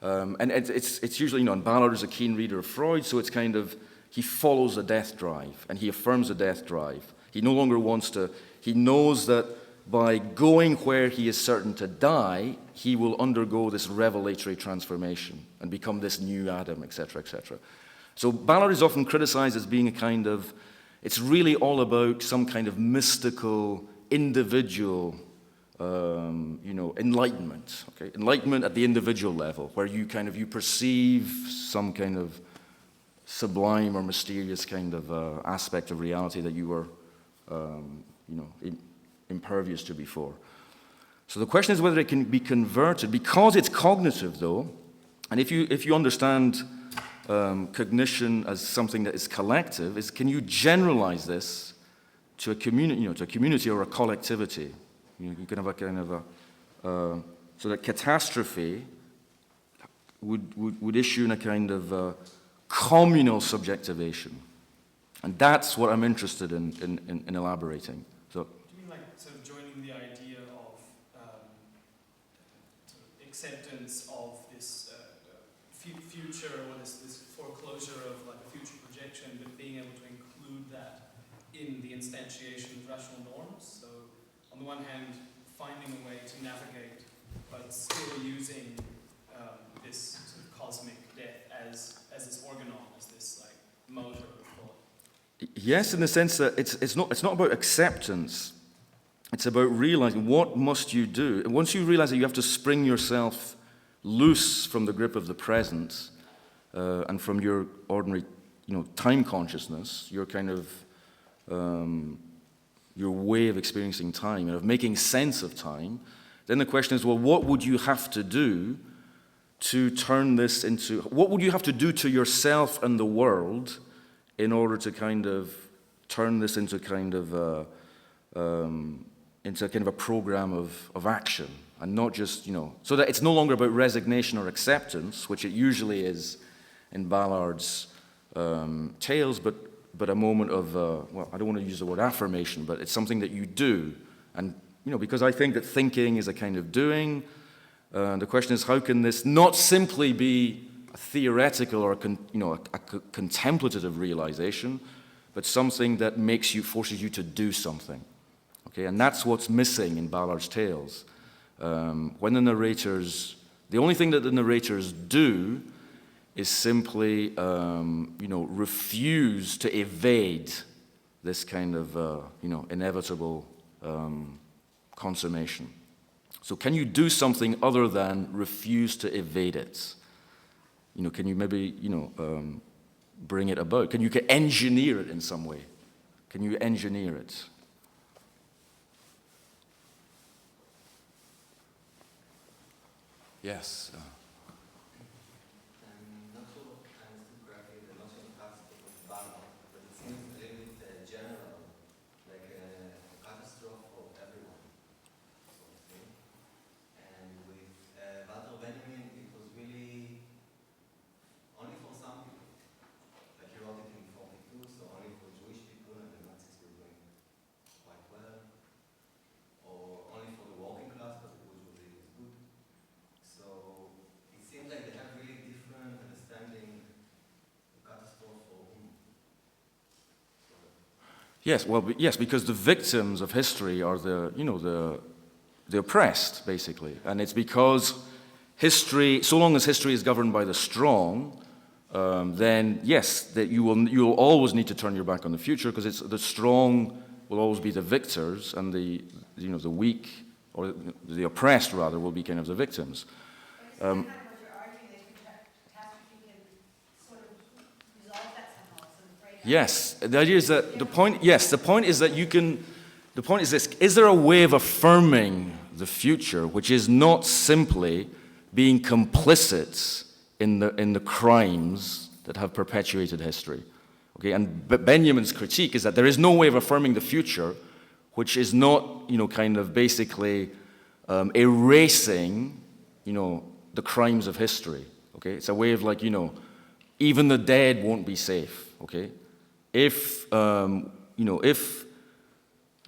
And it's usually, and Ballard is a keen reader of Freud, so it's kind of, he follows the death drive, and he affirms the death drive. He no longer wants to, he knows that by going where he is certain to die, he will undergo this revelatory transformation and become this new Adam, etc., etc. So Ballard is often criticized as being a kind of, it's really all about some kind of mystical, individual, enlightenment. Okay, enlightenment at the individual level, where you perceive some kind of sublime or mysterious kind of aspect of reality that you were, impervious to before. So the question is whether it can be converted, because it's cognitive, though. And if you understand cognition as something that is collective, can you generalize this to a community, or a collectivity? You can have a kind of a, so that catastrophe would issue in a kind of communal subjectivation. And that's what I'm interested in elaborating. So, do you mean like sort of joining the idea of sort of acceptance of this future, or this foreclosure of like a future projection, but being able to include that in the instantiation of rational norms? So on the one hand, finding a way to navigate, but still using this sort of cosmic death as this organon, as this like motor of thought. yes, in the sense that it's not about acceptance. It's about realizing what must you do. And once you realize that you have to spring yourself loose from the grip of the present and from your ordinary, time consciousness, your kind of your way of experiencing time and of making sense of time, then the question is, well, what would you have to do to turn this into, what would you have to do to yourself and the world in order to kind of turn this into kind of a program of action, and not just, so that it's no longer about resignation or acceptance, which it usually is in Ballard's tales, but a moment of, well, I don't want to use the word affirmation, but it's something that you do. And, because I think that thinking is a kind of doing, the question is, how can this not simply be a theoretical or a contemplative realization, but something that forces you to do something. Okay, and that's what's missing in Ballard's tales. When the only thing that the narrators do is simply, refuse to evade this kind of, inevitable consummation. So can you do something other than refuse to evade it? Can you maybe, bring it about? Can you engineer it in some way? Can you engineer it? Yes. I'm not sure what I understood correctly the notion of catastrophe of Ballard, but it seems a little bit general, like a catastrophe of everyone, sort of thing. And with Walter Benjamin, it was really only for some people. Like he wrote it in 42, so only for Jewish people, and the Nazis were doing quite well. Or only for the working class, but the bourgeoisie was good. So it seems like they have really different understanding of catastrophe for whom. Yes, well, yes, because the victims of history are the oppressed, basically. And it's because history, so long as history is governed by the strong, then yes, that you will always need to turn your back on the future, because the strong will always be the victors, and the weak, or the oppressed rather, will be kind of the victims. What you're arguing that catastrophe can sort of resolve that somehow, sort of break out. Yes, the idea is that the point is that the point is this: is there a way of affirming the future which is not simply being complicit in the crimes that have perpetuated history? Okay, and Benjamin's critique is that there is no way of affirming the future which is not, kind of basically erasing, the crimes of history. Okay, it's a way of like, even the dead won't be safe. Okay, if if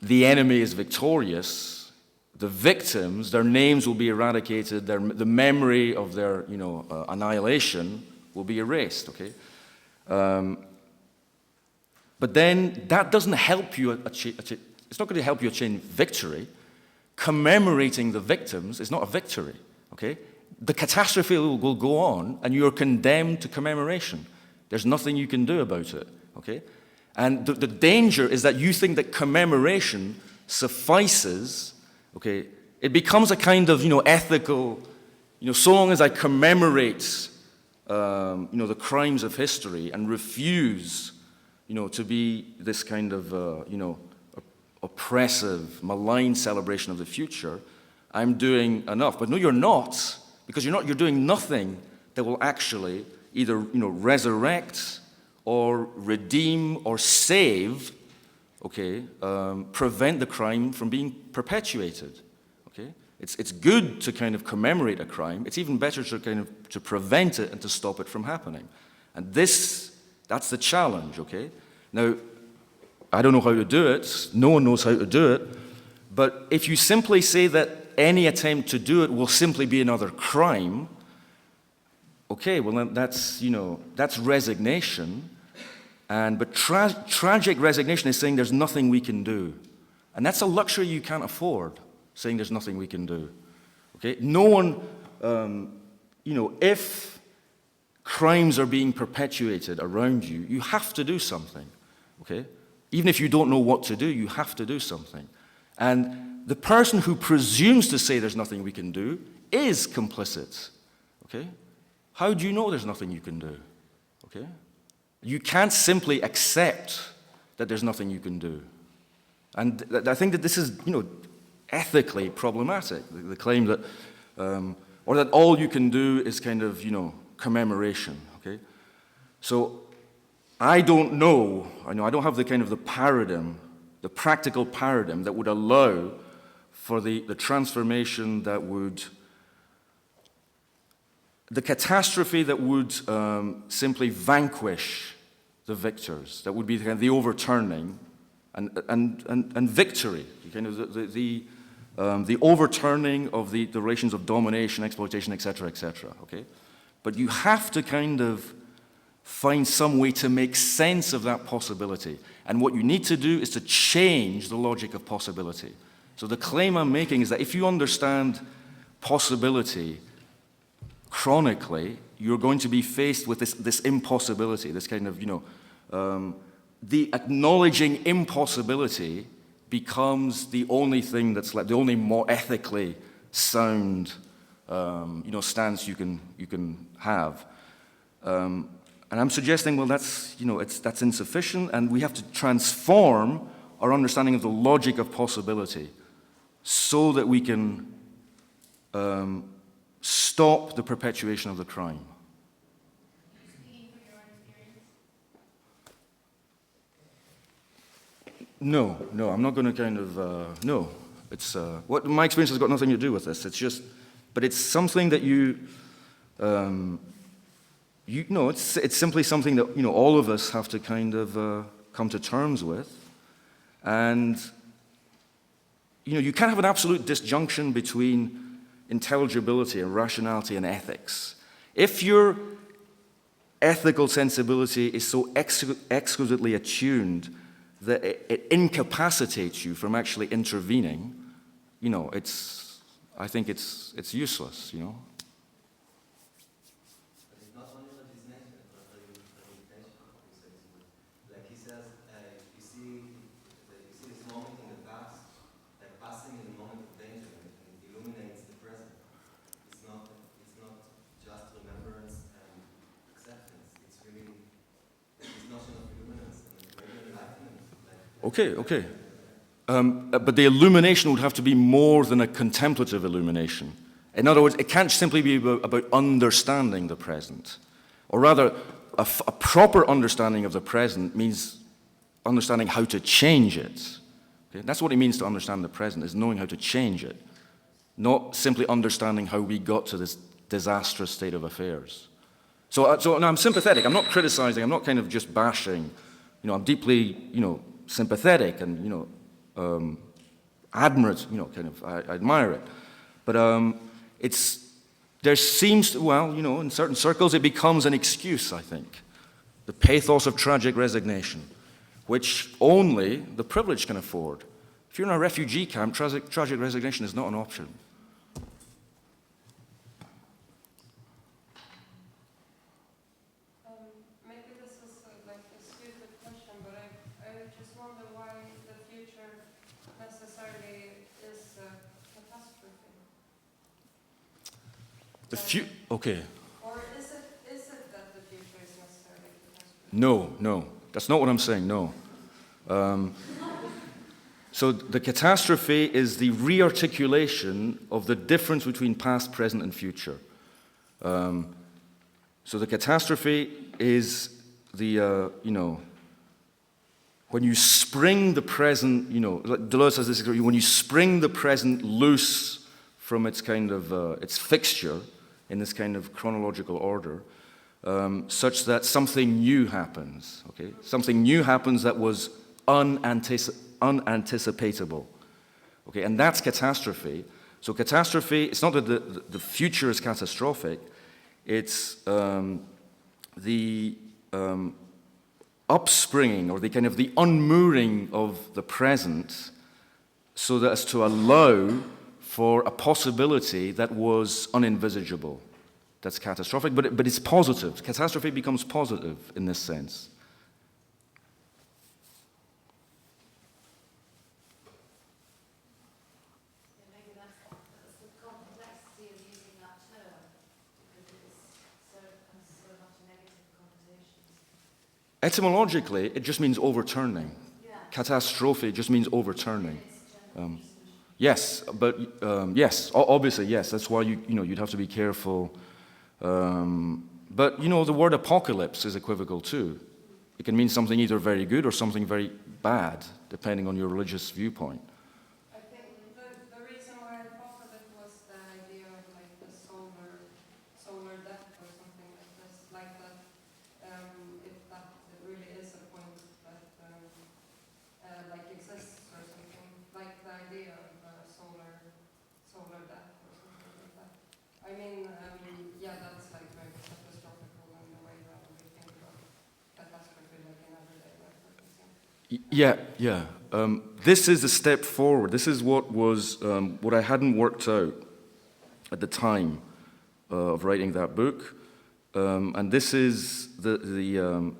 the enemy is victorious, the victims, their names will be eradicated, the memory of their, annihilation will be erased. Okay. But then that doesn't help you it's not going to help you achieve victory. Commemorating the victims is not a victory, okay? The catastrophe will go on, and you're condemned to commemoration. There's nothing you can do about it, okay? And the danger is that you think that commemoration suffices, okay? It becomes a kind of, ethical, so long as I commemorate, the crimes of history and refuse, to be this kind of, oppressive, malign celebration of the future, I'm doing enough. But no, you're not, because you're doing nothing that will actually either, resurrect or redeem or save, okay, prevent the crime from being perpetuated. Okay? It's good to kind of commemorate a crime. It's even better to kind of to prevent it and to stop it from happening. And that's the challenge, okay? Now, I don't know how to do it. No one knows how to do it. But if you simply say that any attempt to do it will simply be another crime, okay, well then that's resignation. But tragic resignation is saying there's nothing we can do. And that's a luxury you can't afford, saying there's nothing we can do. Okay? No one, if crimes are being perpetuated around you, you have to do something. Okay? Even if you don't know what to do, you have to do something. And the person who presumes to say there's nothing we can do is complicit. Okay? How do you know there's nothing you can do? Okay? You can't simply accept that there's nothing you can do. And I think that this is, ethically problematic. The claim that, or that all you can do is kind of, commemoration. Okay? So I don't know. I don't have the kind of the paradigm, the practical paradigm that would allow for the transformation that would, the catastrophe that would simply vanquish the victors, that would be the overturning and victory, kind of the overturning of the relations of domination, exploitation, etc., etc. Okay, but you have to kind of find some way to make sense of that possibility, and what you need to do is to change the logic of possibility. So the claim I'm making is that if you understand possibility chronically, you're going to be faced with this impossibility, this kind of, the acknowledging impossibility becomes the only thing that's left, the only more ethically sound, stance you can have. And I'm suggesting, well, that's insufficient, and we have to transform our understanding of the logic of possibility so that we can stop the perpetuation of the crime. Speaking from your own experience. No, I'm not going to kind of, no. It's, my experience has got nothing to do with this. It's just, but it's something that it's simply something that, all of us have to kind of come to terms with. And, you can't have an absolute disjunction between intelligibility and rationality and ethics. If your ethical sensibility is so exquisitely attuned that it incapacitates you from actually intervening, I think it's useless, But it's not only legislation, but rehabilitation. Like he says, you see this moment in the past, like passing in a moment of danger, and it illuminates the present. It's not just remembrance and acceptance. It's really this notion of illuminance and maybe enlightenment. Okay. But the illumination would have to be more than a contemplative illumination. In other words, it can't simply be about understanding the present. Or rather, a proper understanding of the present means understanding how to change it. Okay? That's what it means to understand the present, is knowing how to change it. Not simply understanding how we got to this disastrous state of affairs. So no, I'm sympathetic. I'm not criticizing. I'm not kind of just bashing. I'm deeply, sympathetic and, admirate, I admire it. But there seems to, in certain circles, it becomes an excuse, I think. The pathos of tragic resignation, which only the privileged can afford. If you're in a refugee camp, tragic resignation is not an option. Maybe this is like a stupid question, but I just wonder why the future necessarily is a catastrophe. Okay. Or is it that the future is necessarily a catastrophe? No, that's not what I'm saying, no. So the catastrophe is the rearticulation of the difference between past, present, and future. So the catastrophe is the, when you spring the present, like Deleuze says this, when you spring the present loose from its kind of, its fixture in this kind of chronological order, such that something new happens, okay? Something new happens that was unanticipatable, okay? And that's catastrophe. So catastrophe, it's not that the future is catastrophic, it's the upspringing or the kind of the unmooring of the present so that as to allow for a possibility that was unenvisageable. That's catastrophic, but it's positive. Catastrophe becomes positive in this sense. Yeah, maybe that's the complexity of using that term, because it's so much negative connotations. Etymologically, it just means overturning. Yeah. Catastrophe just means overturning. It's general usage. Yes, but yes, obviously, yes. That's why you'd have to be careful. But the word apocalypse is equivocal too. It can mean something either very good or something very bad, depending on your religious viewpoint. I think the reason why I thought of it was the idea of like the solar death or something like this, like that. If that really is a point that like exists or something, like the idea of solar death or something like that. I mean, yeah, that's like very catastrophical in the way that we think about catastrophe like in everyday life. Yeah. This is a step forward. This is what was what I hadn't worked out at the time of writing that book, and this is I don't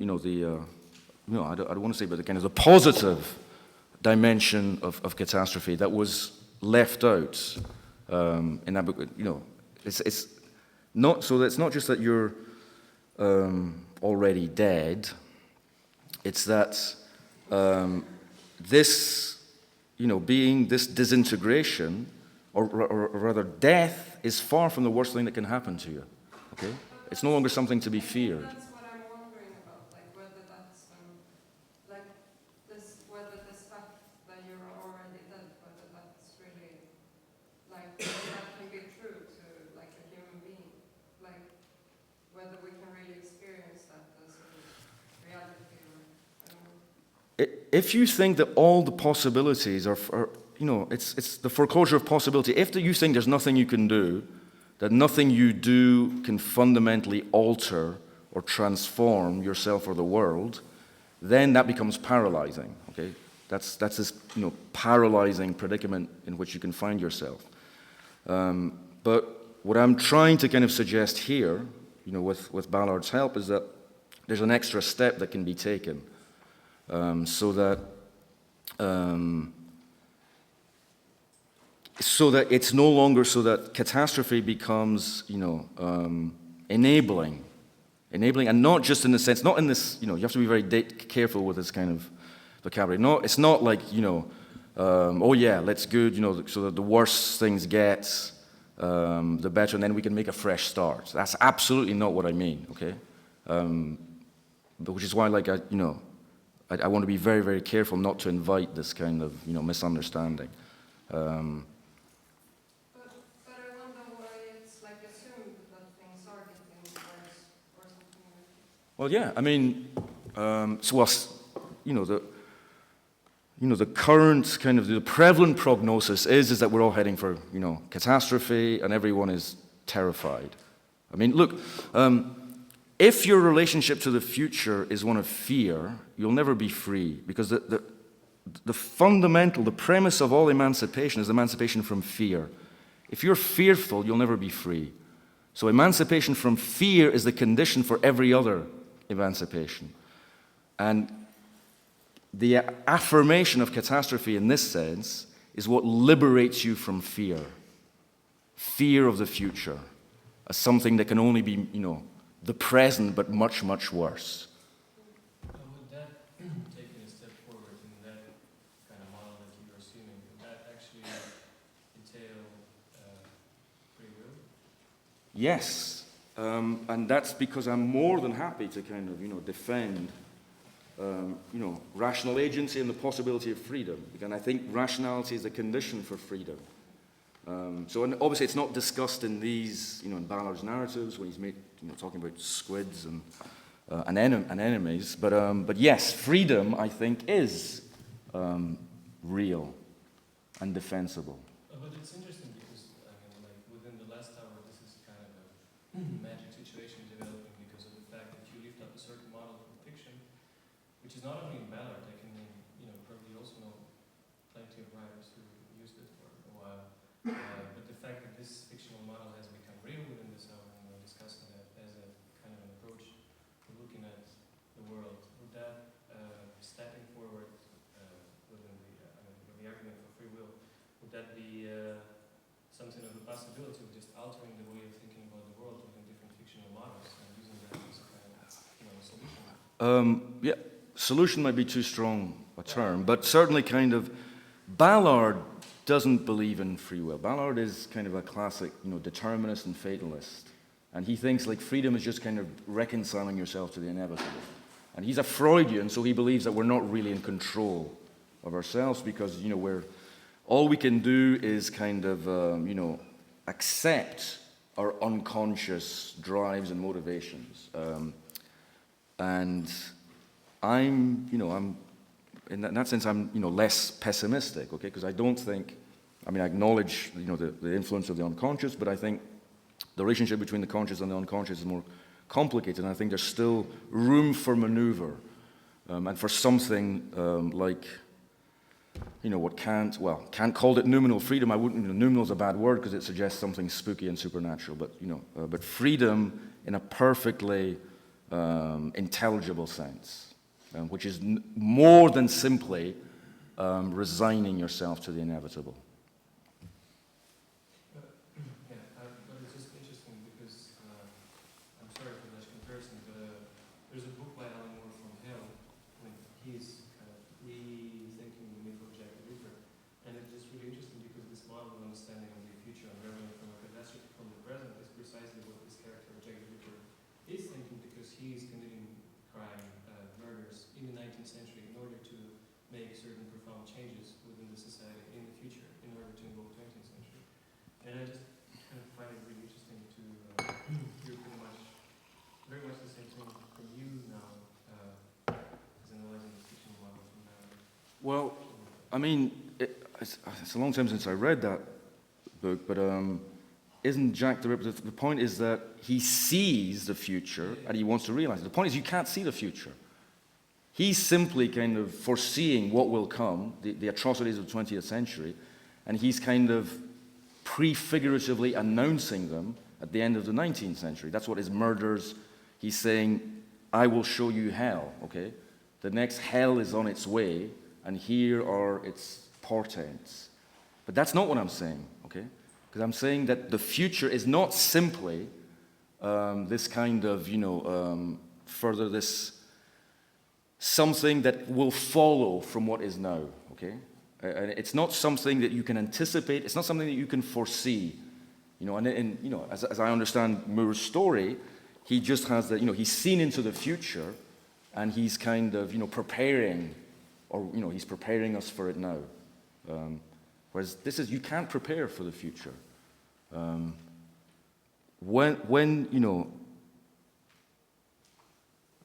want to say, but the kind of the positive dimension of catastrophe that was left out in that book. It's not so. It's not just that you're already dead. It's that this, being this disintegration, or rather death, is far from the worst thing that can happen to you. Okay, it's no longer something to be feared. That's what I'm wondering about, like whether that's whether this fact that you're already dead, whether that's really like that can be true to like a human being, like whether we can really experience that as a reality or I don't know. If you think that all the possibilities are it's the foreclosure of possibility. If you think there's nothing you can do, that nothing you do can fundamentally alter or transform yourself or the world, then that becomes paralyzing. Okay, that's this paralyzing predicament in which you can find yourself. But what I'm trying to kind of suggest here, with Ballard's help, is that there's an extra step that can be taken, so that it's no longer so that catastrophe becomes, enabling, and not just in the sense, not in this, you have to be very careful with this kind of vocabulary. No, it's not like, oh yeah, let's good, so that the worse things get, the better, and then we can make a fresh start. That's absolutely not what I mean, okay? But which is why, like, I want to be very, very careful not to invite this kind of, misunderstanding. But I wonder why it's like assumed that things are getting worse or something like that. Well, yeah, I mean, the current kind of the prevalent prognosis is that we're all heading for, catastrophe, and everyone is terrified. I mean, look, if your relationship to the future is one of fear, you'll never be free, because the fundamental, the premise of all emancipation is emancipation from fear. If you're fearful, you'll never be free. So emancipation from fear is the condition for every other emancipation. And the affirmation of catastrophe in this sense is what liberates you from fear. Fear of the future as something that can only be, the present, but much, much worse. Would that, taking a step forward in that kind of model that you were assuming, would that actually entail free will? Yes, and that's because I'm more than happy to kind of, defend rational agency and the possibility of freedom. And I think rationality is a condition for freedom. And obviously it's not discussed in these, in Ballard's narratives when he's talking about squids and anemones. But yes, freedom, I think, is real and defensible. But it's interesting because, within the last hour, this is kind of a magic situation developing because of the fact that you lift up a certain model from fiction, which is not only in Ballard. I can name, probably also know plenty of writers who used it for a while. But the fact that this fictional model has become real within this hour, and we're discussing that as a kind of an approach to looking at the world, would that, stepping forward within the argument for free will, would that be something of a possibility of just altering the way of thinking about the world within different fictional models and using that as a kind of solution? Yeah, solution might be too strong a term, but certainly kind of, Ballard doesn't believe in free will. Ballard is kind of a classic, determinist and fatalist. And he thinks like freedom is just kind of reconciling yourself to the inevitable. And he's a Freudian, so he believes that we're not really in control of ourselves because, all we can do is kind of, accept our unconscious drives and motivations. And I'm in that sense, I'm, less pessimistic, okay? Because I don't think, I acknowledge, the influence of the unconscious, but I think the relationship between the conscious and the unconscious is more complicated, and I think there's still room for maneuver, and for something like, what Kant called it noumenal freedom. I wouldn't, noumenal is a bad word because it suggests something spooky and supernatural, but freedom in a perfectly intelligible sense, which is more than simply resigning yourself to the inevitable. But it's just interesting because, I'm sorry for that comparison, but there's a book by Alan Moore from Hell, when he's kind of rethinking the myth of Jack the Ripper, and it's just really interesting because this model of understanding of the future and learning from a catastrophe from the present is precisely what this character, Jack the Ripper, is thinking because he's committing crime, murders in the 19th century in order to make certain profound changes within the society in the future in order to invoke 20th century. And I just kind of find it really interesting to hear very much the same thing from you now, as analyzing the fictional model from now. Well, it's a long time since I read that book, but isn't Jack the Ripper, the point is that he sees the future and he wants to realize it. The point is you can't see the future. He's simply kind of foreseeing what will come, the atrocities of the 20th century, and he's kind of prefiguratively announcing them at the end of the 19th century. That's what his murders, he's saying, I will show you hell, okay? The next hell is on its way, and here are its portents. But that's not what I'm saying, okay? Because I'm saying that the future is not simply this kind of, further this something that will follow from what is now, okay? It's not something that you can anticipate. It's not something that you can foresee, as I understand Moore's story, he just has that, he's seen into the future, and he's kind of, preparing, or he's preparing us for it now. Whereas you can't prepare for the future. When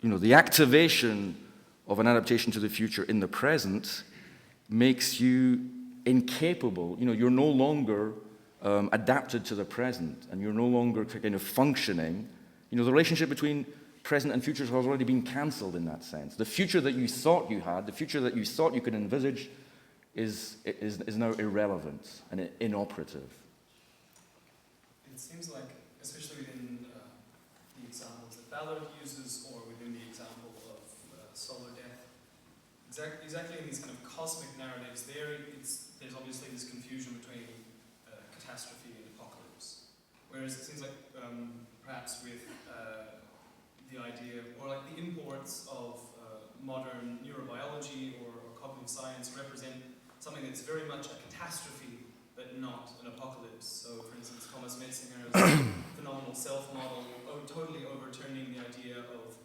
the activation of an adaptation to the future in the present makes you incapable. You're no longer adapted to the present, and you're no longer kind of functioning. The relationship between present and future has already been cancelled in that sense. The future that you thought you had, the future that you thought you could envisage, is now irrelevant and inoperative. It seems like, especially within the examples that Ballard uses, or within the example of solar death, exactly in these kind of cosmic narratives, there's obviously this confusion between catastrophe and apocalypse. Whereas it seems like perhaps with the idea, or like the imports of modern neurobiology or cognitive science represent something that's very much a catastrophe, but not an apocalypse. So, for instance, Thomas Metzinger's phenomenal self model, totally overturning the idea of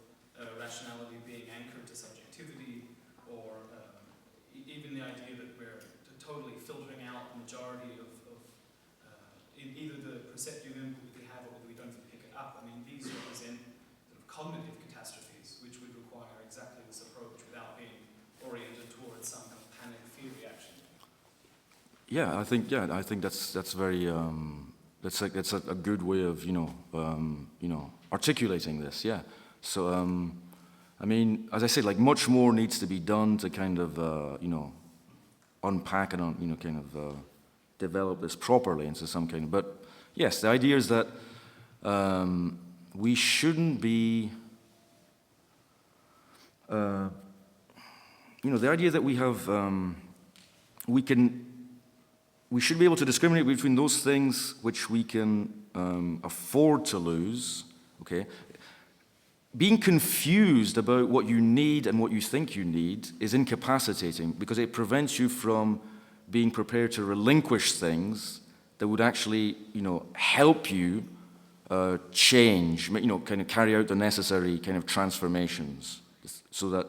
rationality being anchored to subjectivity. objectivity, or even the idea that we're totally filtering out the majority of in either the perceptive input we have or whether we don't even pick it up. I mean, these represent sort of cognitive catastrophes, which would require exactly this approach without being oriented towards some kind of panic fear reaction. Yeah, I think that's very that's a good way of articulating this. Yeah. So I mean, as I said, like much more needs to be done to kind of unpack and kind of develop this properly into some kind of. But yes, the idea is that we shouldn't be. The idea that we have we should be able to discriminate between those things which we can afford to lose, okay? Being confused about what you need and what you think you need is incapacitating because it prevents you from being prepared to relinquish things that would actually, help you change, kind of carry out the necessary kind of transformations so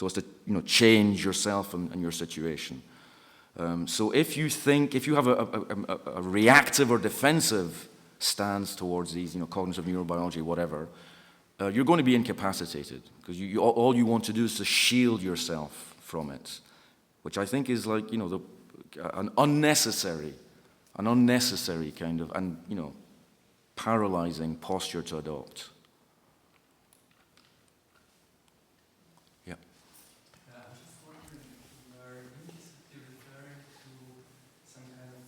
as to, change yourself and your situation. So if you have a reactive or defensive stance towards these, cognitive neurobiology, whatever, you're going to be incapacitated because all you want to do is to shield yourself from it, which I think is like, an unnecessary kind of, paralyzing posture to adopt. Yeah. I was just wondering if you are implicitly referring to some kind of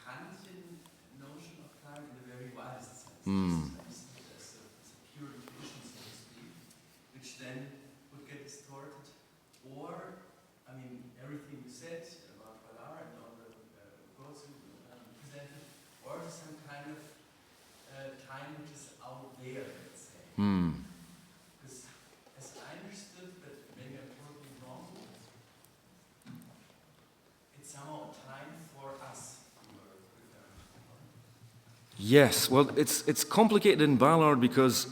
Kantian notion of time in a very widest sense. As a pure intuition, so to speak, which then would get distorted. Or, I mean, everything you said about Valar and all the quotes you presented, or some kind of time which is out there, let's say. Because as I understood, but maybe I'm totally wrong, it's somehow time for us. Yes, well, it's complicated in Ballard because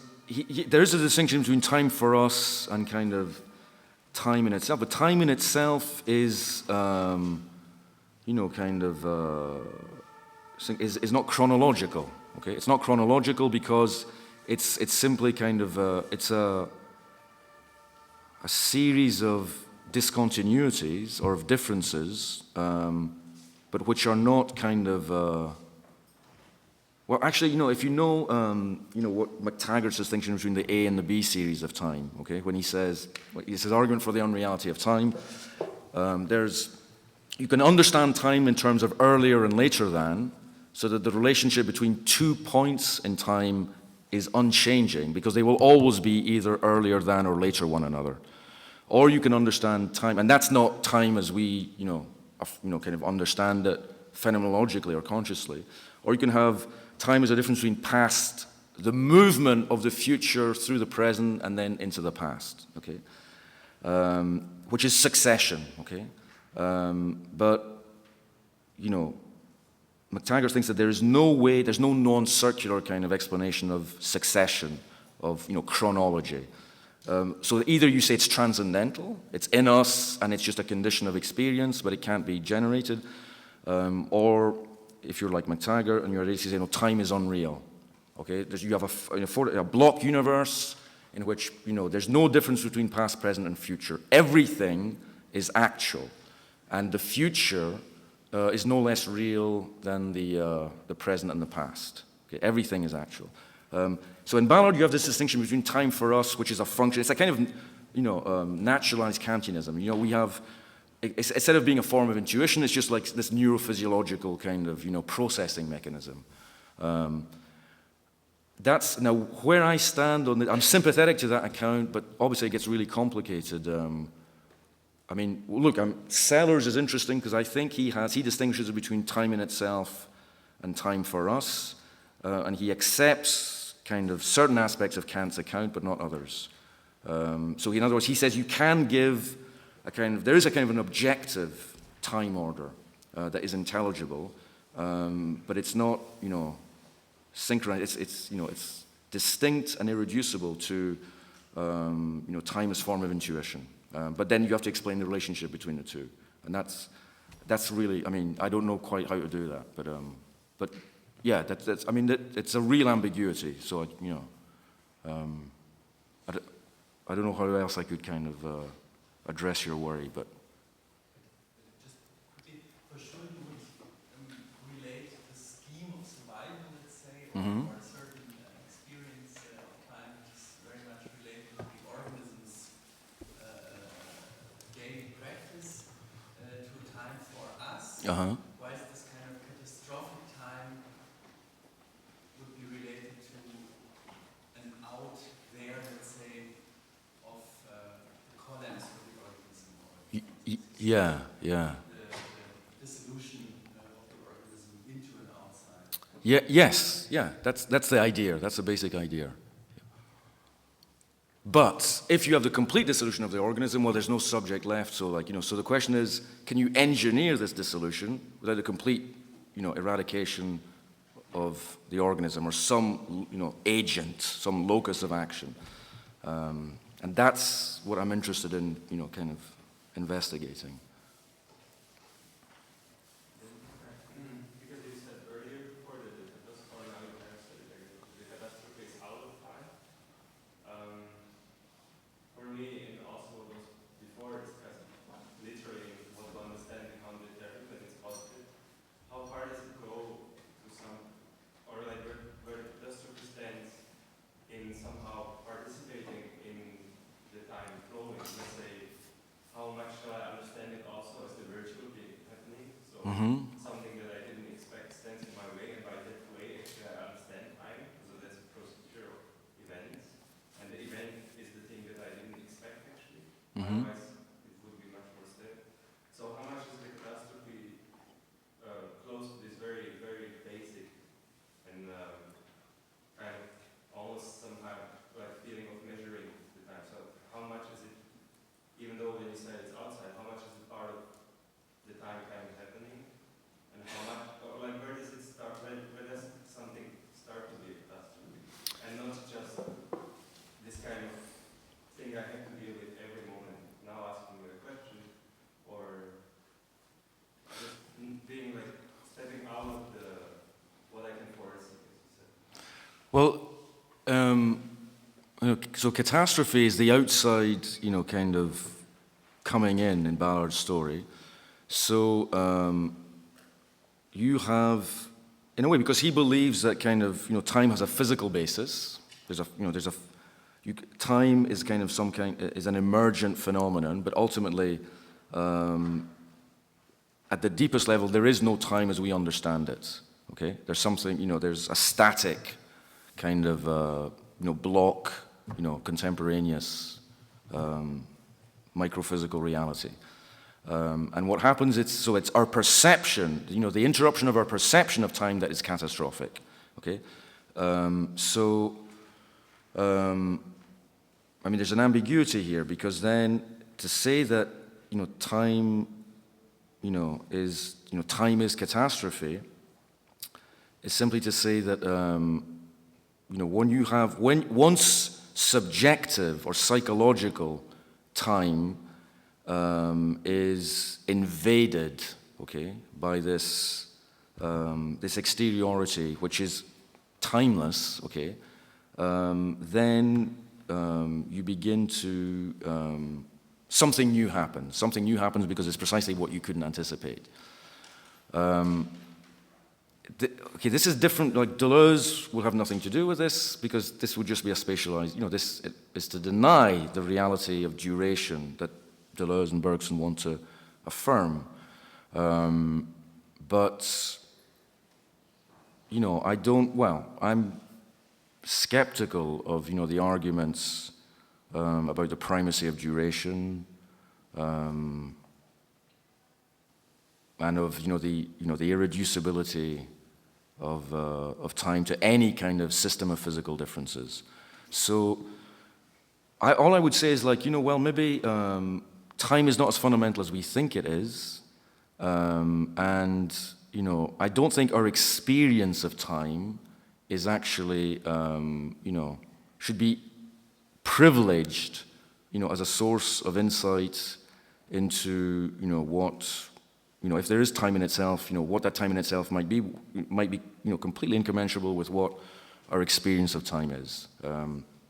there is a distinction between time for us and kind of time in itself. But time in itself is, is not chronological. Okay, it's not chronological because it's simply kind of it's a series of discontinuities or of differences, but which are not kind of. Well, actually, if you know what McTaggart's distinction between the A and the B series of time, okay, when he says argument for the unreality of time, you can understand time in terms of earlier and later than, so that the relationship between 2 points in time is unchanging because they will always be either earlier than or later one another. Or you can understand time, and that's not time as we kind of understand it phenomenologically or consciously. Or you can have time as a difference between past, the movement of the future through the present and then into the past, okay? Which is succession, okay? But, McTaggart thinks that there's no non-circular kind of explanation of succession, of, chronology. So either you say it's transcendental, it's in us and it's just a condition of experience, but it can't be generated, or if you're like McTaggart and you're ready to say, time is unreal. Okay, you have a block universe in which there's no difference between past, present, and future. Everything is actual, and the future is no less real than the present and the past. Okay, everything is actual. So in Ballard, you have this distinction between time for us, which is a function. It's a kind of naturalized Kantianism. We have. Instead of being a form of intuition, it's just like this neurophysiological kind of, processing mechanism. That's now where I stand on I'm sympathetic to that account, but obviously it gets really complicated. Sellers is interesting because I think he distinguishes between time in itself and time for us, and he accepts kind of certain aspects of Kant's account, but not others. So in other words, he says you can give there is a kind of an objective time order that is intelligible, but it's not, synchronized. It's distinct and irreducible to, time as form of intuition. But then you have to explain the relationship between the two. And that's really, I mean, I don't know quite how to do that. But yeah, that's I mean, it's a real ambiguity. So, you know, I don't know how else I could kind of address your worry, but. Just quickly, for sure you would relate the scheme of survival, let's say, Mm-hmm. or a certain experience of time which is very much related to the organism's daily practice to a time for us. Uh-huh. Whilst this kind of catastrophic time would be related to an out there, let's say, of the collapse of the organism. Or Yeah. the dissolution of the organism into an outside. Yeah, yes, yeah, that's the idea, that's the basic idea. But if you have the complete dissolution of the organism, well, there's no subject left, so like, you know, so the question is, can you engineer this dissolution without a complete, you know, eradication of the organism or some, you know, agent, some locus of action? And that's what I'm interested in, you know, kind of investigating. Because you said earlier before that the catastrophe is out of time. For me, and also what was before, it's kind of literally what to understand how literary, but it's positive. How far does it go to some, or like where the catastrophe stands in somehow participating in the time flowing? Let's say, how much shall I understand it also as the virtual being happening? So something that I didn't expect stands in my way, and by that way, actually, I understand time. So that's a procedure of events, and the event is the thing that I didn't expect actually. Otherwise, it would be much more stable. So how much is the catastrophe close to this very, very basic and kind of almost somehow like feeling of measuring the time? So how much is it? Even though when you say it's outside, how much is it part of the time kind of happening? And how much, or like where does it start, where does something start to be a catastrophe? And not just this kind of thing I have to deal with every moment, now asking you a question, or just being like, stepping out of what I can foresee, as you said. Well, you know, so catastrophe is the outside, you know, kind of coming in Ballard's story. So you have, in a way, because he believes that kind of, you know, time has a physical basis. Time is kind of is an emergent phenomenon, but ultimately, at the deepest level, there is no time as we understand it. Okay, there's something, you know, there's a static kind of, you know, block, you know, contemporaneous microphysical reality. And what happens, it's our perception, you know, the interruption of our perception of time that is catastrophic. Okay, I mean, there's an ambiguity here, because then to say that, you know, time, you know, time is catastrophe is simply to say that, you know, once subjective or psychological time is invaded, okay, by this exteriority, which is timeless, okay, then you begin to, something new happens. Something new happens because it's precisely what you couldn't anticipate. Okay, this is different, like Deleuze will have nothing to do with this, because this would just be a spatialized, you know, this is to deny the reality of duration that Deleuze and Bergson want to affirm. But, you know, I'm skeptical of, you know, the arguments about the primacy of duration, and of, you know, the irreducibility of time to any kind of system of physical differences. So all I would say is, like, you know, well, maybe time is not as fundamental as we think it is, and, you know, I don't think our experience of time is actually, you know, should be privileged as a source of insight into, what, if there is time in itself, what that time in itself might be, completely incommensurable with what our experience of time is.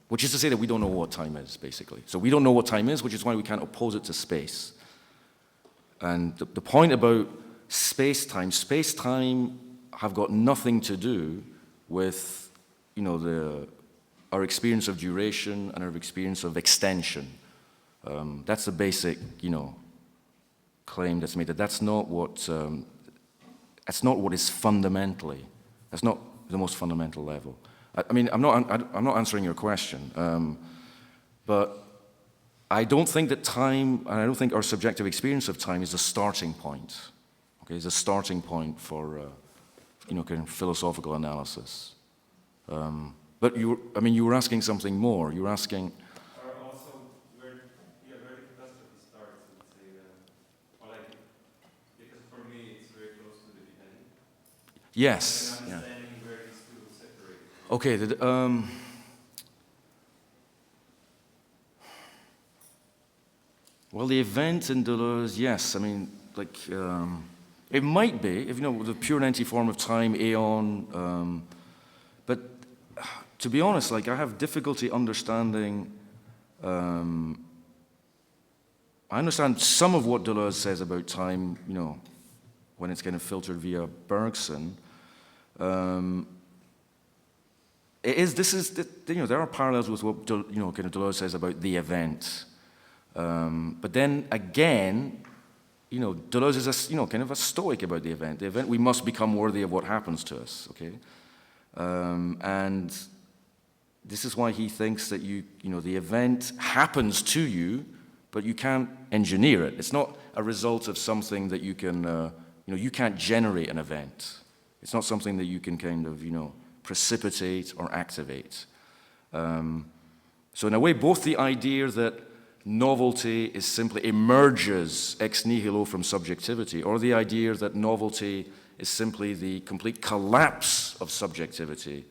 Which is to say that we don't know what time is, basically. So we don't know what time is, which is why we can't oppose it to space. And the point about space-time have got nothing to do with, our experience of duration and our experience of extension. That's the basic, claim that's made. That's not what is fundamentally. That's not the most fundamental level. I mean, I'm not answering your question, but I don't think that time, and I don't think our subjective experience of time is a starting point. Okay, it's a starting point for, kind of philosophical analysis. But you were asking something more. You were asking. Or also where the catastrophe starts, let's say, or like, because for me it's very close to the beginning. Yes. And understanding where these two separate. Okay. Well, the event in Deleuze, yes. I mean, like, it might be, if the pure and empty form of time, aeon. But to be honest, like, I have difficulty understanding. I understand some of what Deleuze says about time, when it's kind of filtered via Bergson. There are parallels with what kind of Deleuze says about the event. But then again, Deleuze is kind of a stoic about the event. The event, we must become worthy of what happens to us. Okay, and this is why he thinks that the event happens to you, but you can't engineer it. It's not a result of something that you can, you can't generate an event. It's not something that you can kind of, precipitate or activate. So in a way, both the idea that novelty is simply emerges ex nihilo from subjectivity, or the idea that novelty is simply the complete collapse of subjectivity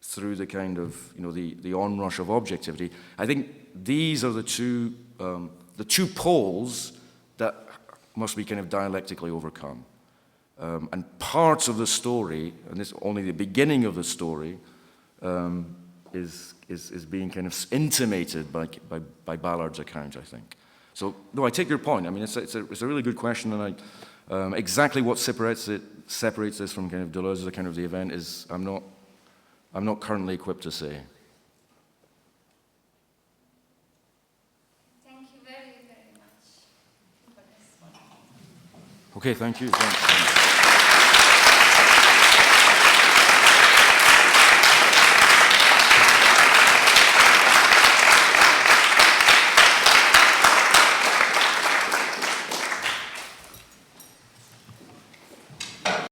through the kind of, the onrush of objectivity. I think these are the two poles that must be kind of dialectically overcome. And parts of the story, and this is only the beginning of the story, is being kind of intimated by Ballard's account, I think. So, no, I take your point. I mean, it's a really good question, and exactly what separates this from kind of Deleuze's account of the event is I'm not currently equipped to say. Thank you very, very much for this. Okay, thank you. Thanks.